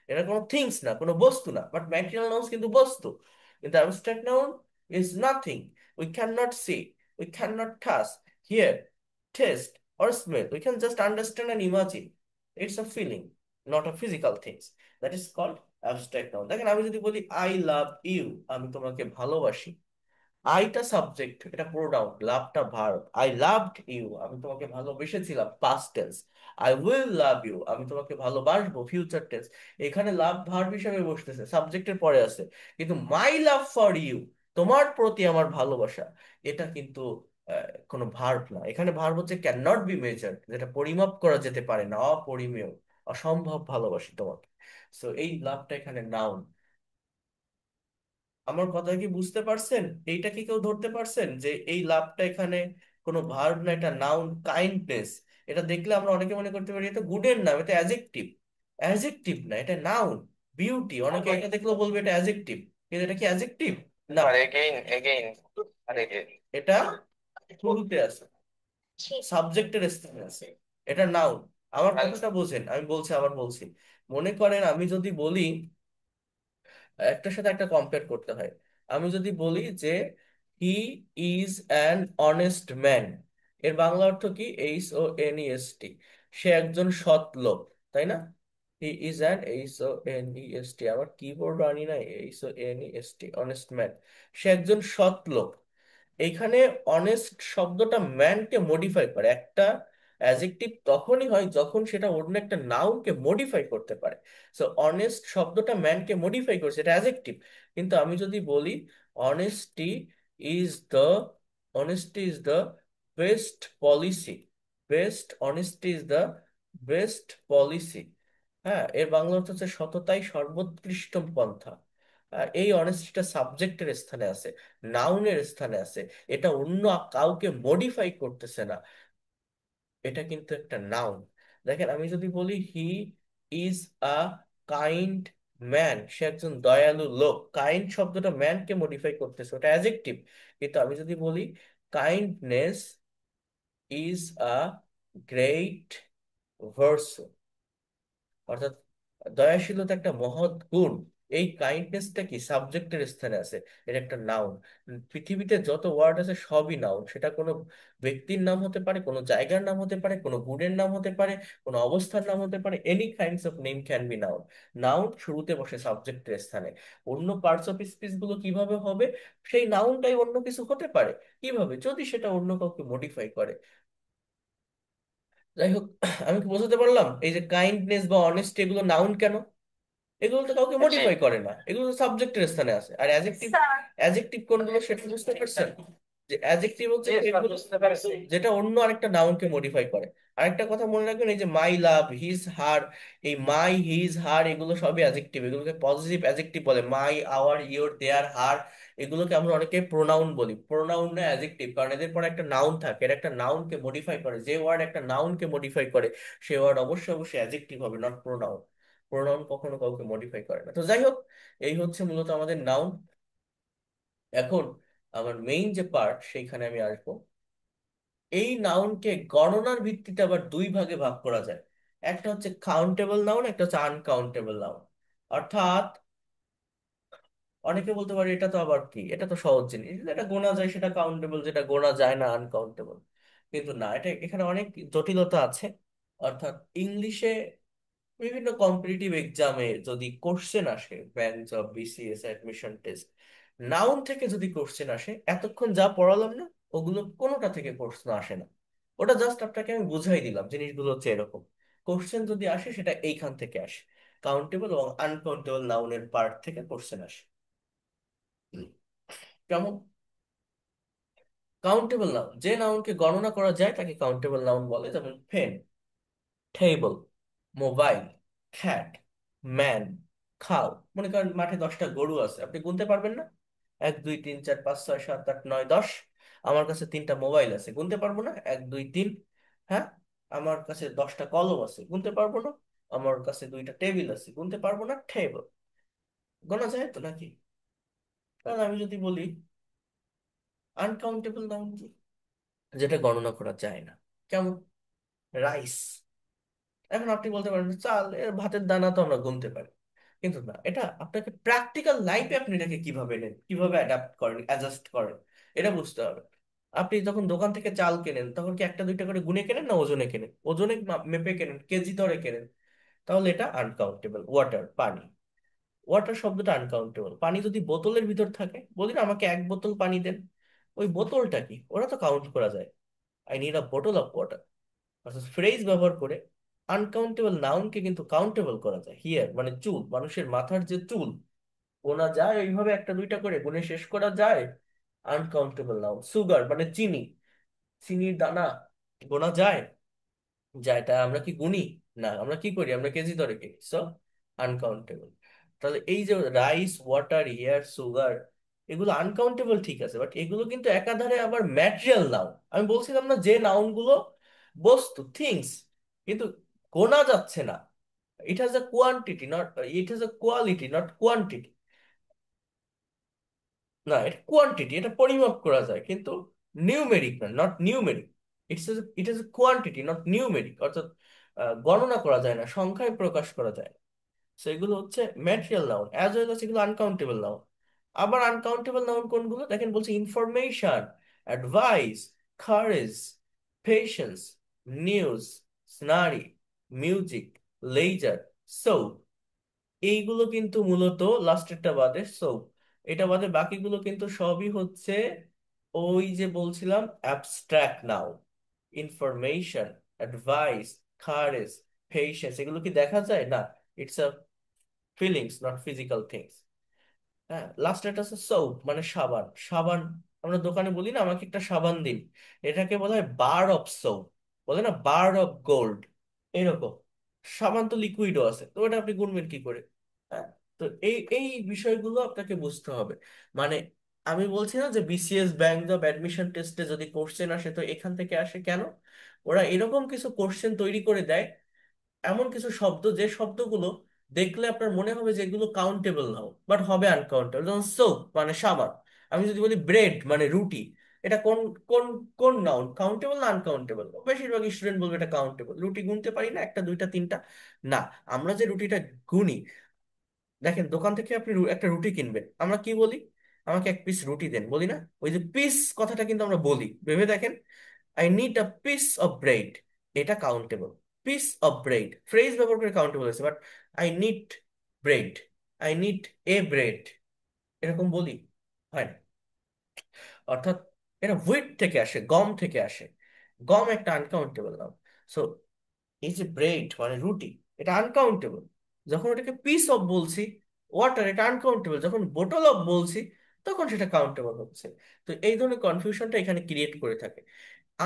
Speaker 1: এটা কোনো থিংস না, কোনো বস্তু না। বাট ম্যাটেরিয়াল নাউন্স কিন্তু বস্তু। কিন্তু abstract noun is nothing. We can not see, we can not touch, hear, taste or smell. We can just understand and imagine. It's a feeling, not a physical things. That is called abstract noun. দেখেন, আমি যদি বলি I love you, আমি তোমাকে ভালোবাসি, আইটা subject, এটা pronoun, লাভটা ভার্ব। আই লাভড ইউ, আমি তোমাকে ভালোবেসেছিলাম, past tense. I will love you, আমি তোমাকে ভালোবাসবো, ফিউচার টেন্স। এখানে লাভ ভার্ব হিসেবে বসতেছে, সাবজেক্টের পরে আছে। কিন্তু মাই লাভ ফর ইউ, তোমার প্রতি আমার ভালোবাসা, এটা কিন্তু কোনো ভার্ব না। এখানে ভার্ব হচ্ছে ক্যান নট বি মেজার্ড, যেটা পরিমাপ করা যেতে পারে না, অপরিমেয়, অসম্ভব ভালোবাসি তোমাকে। সো এই লাভটা এখানে নাউন। আমার কথা কি বুঝতে পারছেন? এইটা কি কেউ ধরতে পারছেন যে এই লাভটা এখানে কোনো ভার্ব না, এটা নাউন। কাইন্ডনেস, এটা দেখলে আমরা অনেকে মনে করতে পারি এটা গুডের নাম, এটা অ্যাজেক্টিভ। অ্যাজেক্টিভ না, এটা নাউন। বিউটি, অনেকে এটা দেখলেও বলবে এটা অ্যাজেক্টিভ, কিন্তু এটা কি অ্যাজেক্টিভ? না। এগেইন এগেইন, এটা শুরুতে আছে, সাবজেক্টের স্থানে আছে, এটা নাউন। আমার কথাটা বোঝেন, আমি বলছি, আবার বলছি। মনে করেন আমি যদি বলি, একটার সাথে একটা কম্পেয়ার করতে হয়। আমি যদি বলি যে he is an honest man, এর বাংলা অর্থ কি? HONEST, সে একজন সৎ লোক, তাই না? হি ইজ অ্যান HONEST, আমার কিবোর্ড আনি না, HONEST, অনেস্ট ম্যান, সে একজন সৎ লোক। এইখানে অনেস্ট শব্দটা ম্যানকে মডিফাই করে। একটা অ্যাজেক্টিভ তখনই হয় যখন সেটা অন্য একটা নাউনকে মডিফাই করতে পারে। সো অনেস্ট শব্দটা ম্যানকে মডিফাই করছে, এটা অ্যাজেক্টিভ। কিন্তু আমি যদি বলি honesty is the, honesty is the best policy, best, honesty is the best policy, হ্যাঁ, এর বাংলা অর্থ হচ্ছে সততাই সর্বোৎকৃষ্ট পন্থা। এই অনেস্টিটা সাবজেক্টের স্থানে আছে, নাউনের স্থানে আছে। এটা অন্য কাউকে মডিফাই করতেছে না, এটা কিন্তু একটা নাউন। দেখেন, আমি যদি বলি he is a kind man, সে একজন দয়ালু লোক, কাইন্ড শব্দটা ম্যানকে মডিফাই করতেছে, ওটা অ্যাজেক্টিভ। কিন্তু আমি যদি বলি kindness is a great virtue, অর্থাৎ দয়াশীলতা একটা মহৎ গুণ, এই কাইন্ডনেসটা কি সাবজেক্টের স্থানে আছে, এটা একটা নাউন। পৃথিবীতে যত ওয়ার্ড আছে সবই নাউন, সেটা কোনো ব্যক্তির নাম হতে পারে, কোনো জায়গার নাম হতে পারে, কোনো গুণের নাম হতে পারে, কোনো অবস্থার নাম হতে পারে, any kinds of name can be noun. Noun শুরুতে বসে সাবজেক্টের স্থানে। অন্য পার্টস অফ স্পিচ গুলো কিভাবে হবে, সেই নাউনটাই অন্য কিছু হতে পারে কিভাবে, যদি সেটা অন্য কাউকে মডিফাই করে। যাই হোক, আমি কি বোঝাতে পারলাম এই যে কাইন্ডনেস বা অনেস্টি এগুলো নাউন কেন? এগুলো তো কাউকে
Speaker 2: জি।
Speaker 1: মডিফাই করে না, এগুলো তো সাবজেক্টের স্থানে আছে। আর অ্যাডজেক্টিভ, অ্যাডজেক্টিভ কোনগুলো সেটা বুঝতে পারছেন? যে অ্যাডজেক্টিভ হচ্ছে
Speaker 2: জি স্যার,
Speaker 1: সেগুলো
Speaker 2: বুঝতে পারছি।
Speaker 1: যেটা অন্য আরেকটা নাউনকে মডিফাই করে। আরেকটা কথা মনে রাখবেন, এই যে মাই লাভ, হিজ হার, এই মাই হিজ হার এগুলো সবই অ্যাডজেক্টিভ, এগুলোকে পজিটিভ অ্যাডজেক্টিভ বলে। মাই, আওয়ার, ইওর, দেয়ার, হার, এগুলোকে আমরা অনেকে প্রোনাউন বলি। প্রোনাউন না অ্যাডজেক্টিভ, কারণ এদের পরে একটা নাউন থাকে, এর একটা নাউনকে মডিফাই করে। যে ওয়ার্ড একটা নাউনকে মডিফাই করে, সে ওয়ার্ড অবশ্যই অবশ্যই অ্যাডজেক্টিভ হবে, নট প্রোনাউন। প্রোনাউন কখনো কাউকে মডিফাই করে না। তো যাই হোক, এই হচ্ছে মূলত আমাদের নাউন। এখন আমার মেইন যে পার্ট, সেইখানে আমি আসবো। এই নাউনকে গণনার ভিত্তিতে আবার দুই ভাগে ভাগ করা যায়। একটা হচ্ছে কাউন্টেবল নাউন, একটা হচ্ছে আনকাউন্টেবল নাউন। অর্থাৎ অনেকে বলতে পারে এটা তো আবার কি, এটা তো সহজ জিনিস, যেটা গোনা যায় সেটা কাউন্টেবল, যেটা গোনা যায় না আনকাউন্টেবল। কিন্তু না, এটা এখানে অনেক জটিলতা আছে। অর্থাৎ ইংলিশে বিভিন্ন কম্পিটিটিভ এক্সামে যদি কোশ্চেন আসে, bank job, BCS, admission test, noun থেকে যদি কোশ্চেন আসে, এতক্ষণ যা পড়ালাম না, ওগুলো কোনোটা থেকে প্রশ্ন আসে না। ওটা জাস্ট আপনাকে আমি বুঝাই দিলাম জিনিসগুলো হচ্ছে এরকম। কোশ্চেন যদি আসে সেটা এইখান থেকে আসে, কাউন্টেবল এবং আনকাউন্টেবল নাউনের পার্ট থেকে কোশ্চেন আসে। কেমন? কাউন্টেবল নাউন, যে নাউনকে গণনা করা যায় তাকে কাউন্টেবল নাউন বলে। যেমন পেন, টেবল, মোবাইল, খ্যাট, ম্যান, খাও। মনে করেন মাঠে 10টা গরু আছে, আপনি গুনতে পারবেন না? 1 2 3 4 5 6 7 8 9 10। আমার কাছে 3টা মোবাইল আছে, গুনতে পারবো না? 1 2 3। হ্যাঁ, আমার কাছে 10টা কলম আছে, গুনতে পারবো না? আমার কাছে 2টা টেবিল আছে, গুনতে পারবো না? টেবল। গোনা যায় তো নাকি? কারণ আমি যদি বলি আনকাউন্টেবল নাউন কি, যেটা গণনা করা যায় না। কেমন? রাইস। এখন আপনি বলতে পারেন চাল, এর ভাতের দানা তো আমরা গুনতে পারি। কিন্তু না, এটা আপনাকে প্র্যাকটিক্যাল লাইফে আপনি এটাকে কিভাবে নেন, কিভাবে অ্যাডাপ্ট করেন, অ্যাডজাস্ট করেন, এটা বুঝতে হবে। আপনি যখন দোকান থেকে চাল কেনেন, তখন কি একটা দুইটা করে গুনে কেনেন, না ওজনে কেনেন? ওজনে মেপে কেনেন, কেজি দরে কেনেন? তাহলে এটা আনকাউন্টেবল। ওয়াটার, পানি, ওয়াটার শব্দটা আনকাউন্টেবল। পানি যদি বোতলের ভিতর থাকে, বলি না আমাকে 1 বোতল পানি দেন, ওই বোতলটা কি, ওরা তো কাউন্ট করা যায়। I need a bottle of water. অর্থাৎ ফ্রেজ ব্যবহার করে আনকাউন্টেবল নাউনকে কিন্তু কাউন্টেবল করা যায়। হিয়ার মানে চুল, মানুষের মাথার যে চুল, গোনা যায় ওইভাবে একটা দুইটা করে গুণে শেষ করা যায়। Uncountable noun. সুগার মানে চিনি, চিনির দানা গোনা যায়? যা, এটা আমরা কি গুনি? না, আমরা কি করি, আমরা কেজি দরে কিনি। So uncountable. তাহলে এই যে রাইস, ওয়াটার, এয়ার, সুগার, এগুলো আনকাউন্টেবল ঠিক আছে, বাট এগুলো কিন্তু একাধারে আবার ম্যাটেরিয়াল নাউন। আমি বলছিলাম না যে নাউন গুলো বস্তু, থিংস, কিন্তু গোনা যাচ্ছে না। It has a quantity not, it has a quality not quantity. না, এটা কোয়ান্টিটি, এটা পরিমাপ করা যায়, কিন্তু নিউমেরিক না, not numeric. It is quantity not numeric, অর্থাৎ গণনা করা যায় না, সংখ্যায় প্রকাশ করা যায় না। So এগুলো হচ্ছে material noun, as well as এগুলো আনকাউন্টেবল নাউন। আবার আনকাউন্টেবল নাউন কোনগুলো দেখেন, বলছে information, advice, courage, patience, news, scenery, music, leisure, so. এইগুলো কিন্তু মূলত লাস্টেরটা বাদে, সো এটা বাদে বাকিগুলো কিন্তু সবই হচ্ছে ওই যে বলছিলাম abstract noun. Information, advice, courage, patience, এগুলো কি দেখা যায় না? It's a feelings not physical things. হ্যাঁ, লাস্ট একটা আছে সোপ, মানে সাবান। সাবান, আমরা দোকানে বলি না আমাকে একটা সাবান দিন, এটাকে বলা হয় বার অফ সোপ, বলে না বার অফ গোল্ড, এরকম। সাবান তো লিকুইডও আছে, তো এটা আপনি গুনবেন কি করে? হ্যাঁ, তো এই এই বিষয়গুলো আপনাকে বুঝতে হবে। মানে আমি বলছি না যে বিসিএস ব্যাংক জব অ্যাডমিশন টেস্টে যদি কোশ্চেন আসে তো এখান থেকে আসে কেন, ওরা এরকম কিছু কোশ্চেন তৈরি করে দেয়, এমন কিছু শব্দ যে শব্দগুলো দেখলে আপনার মনে হবে যে এগুলো কাউন্টেবল নাও বাট হবে আনকাউন্টেবল। যেমন সোপ মানে সাবান, আমি যদি বলি ব্রেড মানে রুটি, এটা কোন কোন কোন নাউন, কাউন্টেবল না আনকাউন্টেবল? বেশিরভাগ স্টুডেন্ট বলবে এটা কাউন্টেবল। রুটি গুনতে পারি না, একটা দুইটা তিনটা? না, আমরা যে রুটিটা গুনি, দেখেন দোকান থেকে আপনি একটা রুটি কিনবেন, আমরা কি বলি? আমাকে এক পিস রুটি দেন, বলি না? ওই যে পিস কথাটা কিন্তু আমরা বলি, ভেবে দেখেন, I need a piece of bread, এটা countable. Piece of bread phrase ব্যবহার করে কাউন্টেবল হয়েছে, but I need bread, I need a bread, এরকম বলি? হয় না। অর্থাৎ এটা হুইট থেকে আসে, গম থেকে আসে, গম একটা আনকাউন্টেবল নাম। সো এই যে ব্রেড মানে রুটি, এটা আনকাউন্টেবল। যখন ওটাকে পিস অফ বলছি, ওয়াটার, এটা আনকাউন্টেবল। যখন বোটল অফ বলছি, তখন সেটা কাউন্টেবল হচ্ছে। তো এই ধরনের কনফিউশনটা এখানে ক্রিয়েট করে থাকে।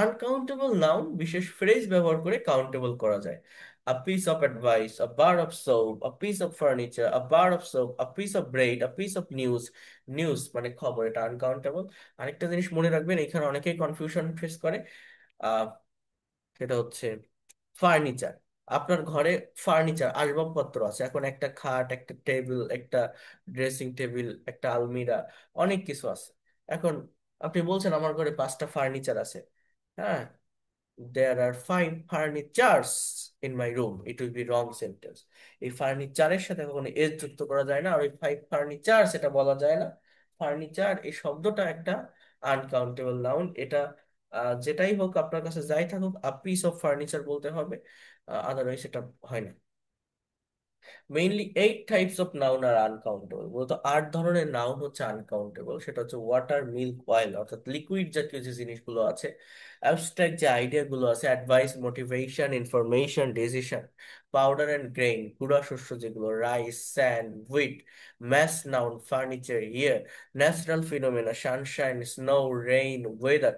Speaker 1: আনকাউন্টেবল নাউন বিশেষ ফ্রেজ ব্যবহার করে কাউন্টেবল করা যায়। A piece of advice, a bar of soap, a piece of furniture, a bar of soap, a piece of bread, a piece of news. News মানে খবর, এটা আনকাউন্টেবল। আরেকটা জিনিস মনে রাখবেন, এখানে অনেকেই কনফিউশন ফেস করে, আহ সেটা হচ্ছে ফার্নিচার। আপনার ঘরে ফার্নিচার আসবাবপত্র আছে, এখন একটা খাট, একটা টেবিল, একটা ড্রেসিং টেবিল, একটা আলমিরা, অনেক কিছু আছে। এখন আপনি বলছেন আমার ঘরে 5টা ফার্নিচার আছে। হ্যাঁ, there are 5 furnitures in my room, it will be wrong sentence। এই ফার্নিচারের সাথে কখনো এস যুক্ত করা যায় না, আর ওই 5 ফার্নিচার্স এটা বলা যায় না। ফার্নিচার এই শব্দটা একটা আনকাউন্টেবল নাউন। এটা যেটাই হোক, আপনার কাছে যাই থাকুক, আ পিস অফ ফার্নিচার বলতে হবে, আদারওয়াইজ এটা হয় না। মেইনলি 8 টাইপস অফ নাউন আর আনকাউন্টেবল, মূলত 8 ধরনের নাউন হচ্ছে আনকাউন্টেবল। সেটা হচ্ছে ওয়াটার, মিল্ক, অয়েল, অর্থাৎ লিকুইড জাতীয় যে জিনিসগুলো আছে, অ্যাবস্ট্রাক্ট যে আইডিয়া গুলো আছে, advice, motivation, information, decision, powder and grain, গুঁড়া শস্য যেগুলো, rice, sand, wheat, mass noun, furniture, year, natural phenomena, sunshine, snow, rain, weather,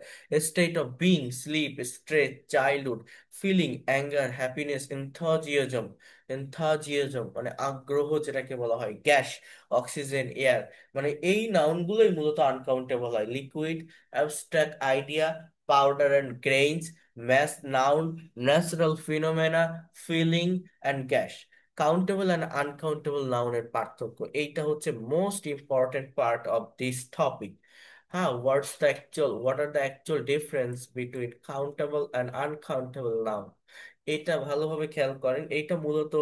Speaker 1: state of being, sleep, stress, childhood, feeling, anger, happiness, enthusiasm, enthusiasm মানে আগ্রহ যেটাকে বলা হয়, gas, oxygen, air, মানে এই নাউনগুলোই মূলত আনকাউন্টেবল হয়। Liquid, abstract idea, powder and grains, mass noun, natural phenomena, feeling and gas. Countable and uncountable নাউনের পার্থক্য, এইটা হচ্ছে most important part of this topic. হ্যাঁ, what are the actual difference between countable and uncountable noun? এটা ভালোভাবে খেয়াল করেন, এটা মূলত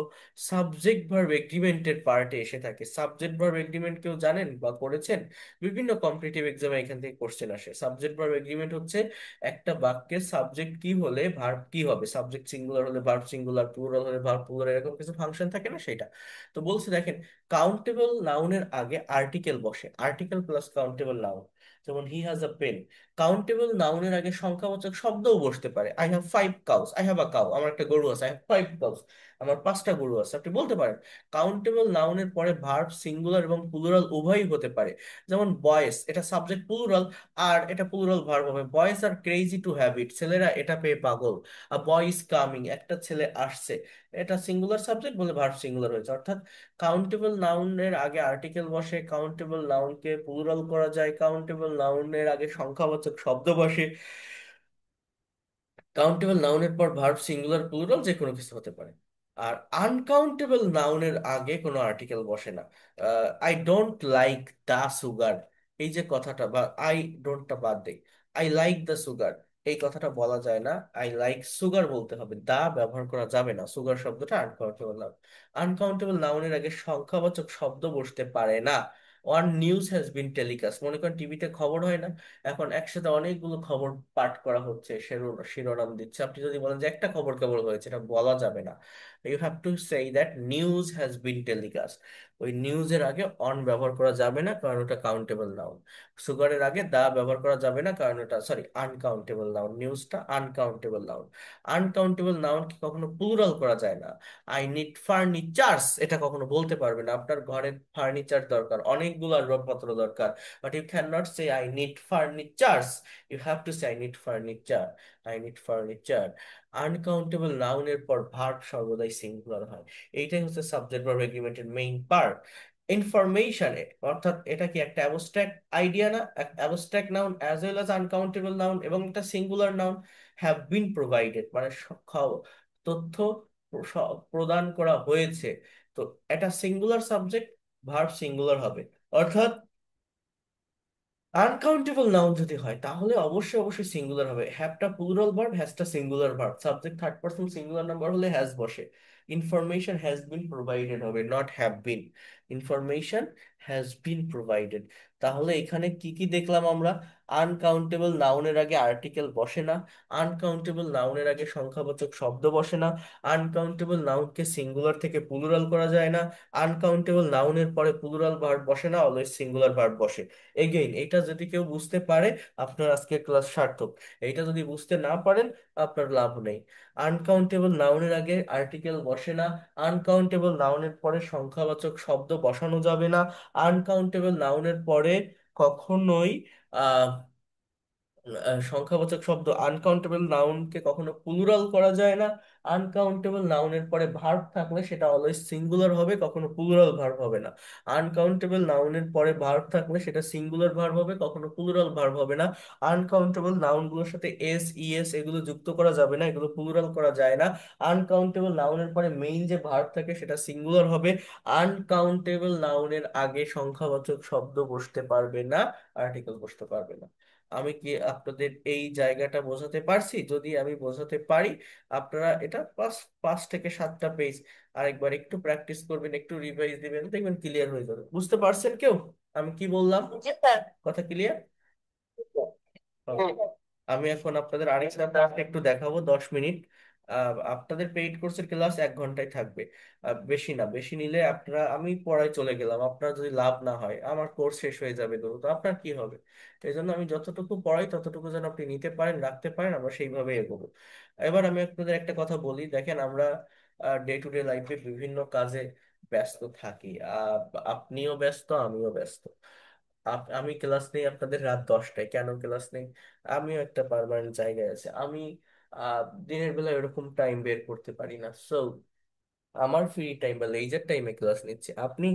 Speaker 1: সাবজেক্ট ভার্ব এগ্রিমেন্টের পার্টে এসে থাকে। সাবজেক্ট ভার্ব এগ্রিমেন্ট কেউ জানেন বা করেছেন? বিভিন্ন কম্পিটিটিভ এক্সামে এখান থেকে কোশ্চেন আসে। সাবজেক্ট ভার্ব এগ্রিমেন্ট হচ্ছে একটা বাক্যের সাবজেক্ট কি হলে ভার্ব কি হবে, সাবজেক্ট সিঙ্গুলার হলে ভার্ব সিঙ্গুলার, প্লুরাল হলে ভার্ব প্লুরাল, এরকম কিছু ফাংশন থাকে না, সেটা। তো বলছে দেখেন, কাউন্টেবল নাউনের আগে আর্টিকেল বসে, আর্টিকেল প্লাস কাউন্টেবল নাউন। যেমন he has a pen, countable নাউনের আগে সংখ্যাবাচক শব্দও বসতে পারে। I have 5 cows, I have a cow, আমার একটা গরু আছে, আই হ্যাভ 5 কাউস, আমার 5টা গরু আছে, আপনি বলতে পারেন। কাউন্টেবল নাউনের পরে ভার্ব সিঙ্গুলার এবং প্লুরাল উভয়ই হতে পারে। যেমন বয়েস, এটা সাবজেক্ট প্লুরাল, আর এটা প্লুরাল ভার্ব হবে। বয়েস আর ক্রেজি টু হ্যাভ ইট, ছেলেরা এটা পেয়ে পাগল। আ বয় ইজ কামিং, একটা ছেলে আসছে, এটা সিঙ্গুলার সাবজেক্ট বলে ভার্ব সিঙ্গুলার হয়েছে। অর্থাৎ কাউন্টেবল নাউনের আগে আর্টিকেল বসে, কাউন্টেবল নাউনকে প্লুরাল করা যায়, কাউন্টেবল নাউনের আগে সংখ্যাবাচক শব্দ বসে, কাউন্টেবল নাউনের পর ভার্ব সিঙ্গুলার প্লুরাল যে কোনো কিছু হতে পারে। আর আনকাউন্টেবল নাউনের আগে কোনো আর্টিকেল বসে না। I don't like the sugar, এই যে কথাটা, বা আই ডোন্টটা বাদ দেই, আই লাইক দ্য সুগার, এই কথাটা বলা যায় না। আই লাইক সুগার বলতে হবে, দা ব্যবহার করা যাবে না। সুগার শব্দটা আনকাউন্টেবল নাউন। আনকাউন্টেবল নাউনের আগে সংখ্যাবাচক শব্দ বসতে পারে না। One news has been telecast, মনে করেন টিভিতে খবর হয় না, এখন একসাথে অনেকগুলো খবর পাঠ করা হচ্ছে, শিরোনাম দিচ্ছে, আপনি যদি বলেন যে একটা খবর কেবল হয়েছে, এটা বলা যাবে না। ইউ হ্যাভ টু সেই that news has been telecast. ওই নিউজের আগে অন ব্যবহার করা যাবে না, কারণ ওটা কাউন্টেবল নাউন। সুগারের আগে দা ব্যবহার করা যাবে না, কারণ ওটা, সরি, আনকাউন্টেবল নাউন। নিউজটা আনকাউন্টেবল নাউন। আনকাউন্টেবল নাউন কি কখনো প্লুরাল করা যায় না। আই নিড ফার্নিচার্স, এটা কখনো বলতে পারবে না। আপনার ঘরে ফার্নিচার দরকার, অনেকগুলো আসবাবপত্র দরকার, but you cannot say I need furnitures. You have to say I need furniture. I need furniture. Uncountable নাউনের পর ভার্ব সর্বদাই সিঙ্গুলার হয়। এইটাই হচ্ছে সাবজেক্ট ভার্ব এগ্রিমেন্টের মেইন পার্ট। ইনফরমেশনে, অর্থাৎ এটা কি একটা অ্যাবস্ট্রাক্ট আইডিয়া না, abstract noun as well as uncountable noun, এবং এটা singular noun, have been provided মানে তথ্য প্রদান করা হয়েছে। তো এটা সিঙ্গুলার সাবজেক্ট, ভার্ব সিঙ্গুলার হবে। অর্থাৎ আনকাউন্টেবল নাউন যদি হয় তাহলে অবশ্যই অবশ্যই সিঙ্গুলার হবে। হ্যাভটা প্লুরাল ভার্ব, হ্যাজটা singular verb, subject third person singular number হলে হ্যাজ বসে। ইনফরমেশন হ্যাজ বিন প্রোভাইডেড হবে, not have been. Information has been provided. তাহলে এখানে কি কি দেখলাম আমরা? আনকাউন্টেবল নাউনের আগে আর্টিকেল বসে না, আনকাউন্টেবল নাউনের আগে সংখ্যাবাচক শব্দ বসে না, আনকাউন্টেবল নাউনকে সিঙ্গুলার থেকে প্লুরাল করা যায় না, আনকাউন্টেবল নাউনের পরে প্লুরাল ভার্ব বসে না, অলওয়েজ সিঙ্গুলার ভার্ব বসে। এগেইন এটা যদি কেউ বুঝতে পারে আপনার আজকের ক্লাস সার্থক। এইটা যদি বুঝতে না পারেন আপনার লাভ নেই। আনকাউন্টেবল নাউনের আগে আর্টিকেল বসে না, আনকাউন্টেবল নাউনের পরে সংখ্যাবাচক শব্দ বসানো যাবে না, আনকাউন্টেবল নাউনের পরে কখনোই আহ সংখ্যাবাচক শব্দ আনকাউন্টেবল নাউনকে কখনো প্লুরাল করা যায় না, আনকাউন্টেবল নাউনের পরে ভার্ব থাকলে সেটা অলওয়েজ সিঙ্গুলার হবে, কখনো প্লুরাল ভার্ব হবে না। আনকাউন্টেবল নাউনের পরে ভার্ব থাকলে সেটা সিঙ্গুলার ভার্ব হবে, কখনো প্লুরাল ভার্ব হবে না। আনকাউন্টেবল নাউনগুলোর সাথে এস ইএস এগুলো যুক্ত করা যাবে না, এগুলো প্লুরাল করা যায় না। আনকাউন্টেবল নাউনের পরে মেইন যে ভার্ব থাকে সেটা সিঙ্গুলার হবে। আনকাউন্টেবল নাউনের আগে সংখ্যাবাচক শব্দ বসতে পারবে না, আর্টিকেল বসতে পারবে না। আমি কি আপনাদের এই জায়গাটা বোঝাতে পারছি? যদি আমি বোঝাতে পারি, আপনারা এটা 5 থেকে 7টা পেজ আরেকবার একটু প্র্যাকটিস করবেন, একটু রিভাইজ দিবেন, দেখবেন ক্লিয়ার হয়ে যাবে। বুঝতে পারছেন কেউ আমি কি বললাম? জি স্যার। কথা ক্লিয়ার? আমি এখন আপনাদের আরেকটা টাস্ক একটু দেখাবো, 10 মিনিট। আপনাদের পেইড কোর্সের ক্লাস 1 ঘন্টায় থাকবে। বেশি না, বেশি নিলে আপনারা, আমি পড়ায় চলে গেলাম, আপনার যদি লাভ না হয় আমার কোর্স শেষ হয়ে যাবে, তো আপনার কি হবে? এই জন্য আমি যতটুকু পড়াই ততটুকু যেন আপনি নিতে পারেন, রাখতে পারেন, আমরা সেইভাবে এগোবো। এবার আমি আপনাদের একটা কথা বলি, দেখেন আমরা ডে টু ডে লাইফে বিভিন্ন কাজে ব্যস্ত থাকি। আপনিও ব্যস্ত, আমিও ব্যস্ত। আমি ক্লাস নেই আপনাদের রাত 10টায়, কেন ক্লাস নেই? আমিও একটা পার্মানেন্ট জায়গায় আছে, আমি দিনের বেলা এরকম টাইম বের করতে পারি না। সো আমার ফ্রি টাইম বা লেজার টাইমে ক্লাস নিচ্ছে, আপনি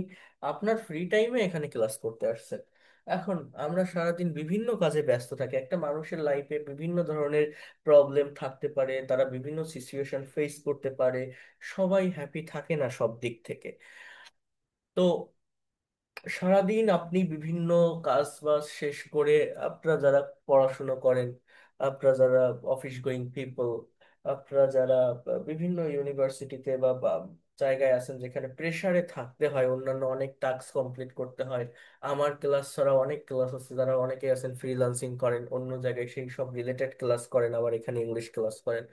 Speaker 1: আপনার ফ্রি টাইমে এখানে ক্লাস করতে আসছেন। এখন আমরা সারাদিন বিভিন্ন কাজে ব্যস্ত থাকি, একটা মানুষের লাইফে বিভিন্ন ধরনের প্রবলেম থাকতে পারে, তারা বিভিন্ন সিচুয়েশন ফেস করতে পারে, সবাই হ্যাপি থাকে না সব দিক থেকে। তো সারাদিন আপনি বিভিন্ন কাজ বাজ শেষ করে, আপনারা যারা পড়াশোনা করেন, আপনারা যারা অফিস গোয়িং পিপল, আপনারা যারা বিভিন্ন ইউনিভার্সিটিতে বা জায়গায় আছেন যেখানে প্রেসারে থাকতে হয়, অন্যান্য অনেক টাস্ক কমপ্লিট করতে হয়। আমার ক্লাস ছাড়া অনেক ক্লাস আছে, যারা অনেকে আছেন ফ্রিল্যান্সিং করেন, অন্য জায়গায় সেই সব রিলেটেড ক্লাস করেন, আবার এখানে ইংলিশ ক্লাস করেন।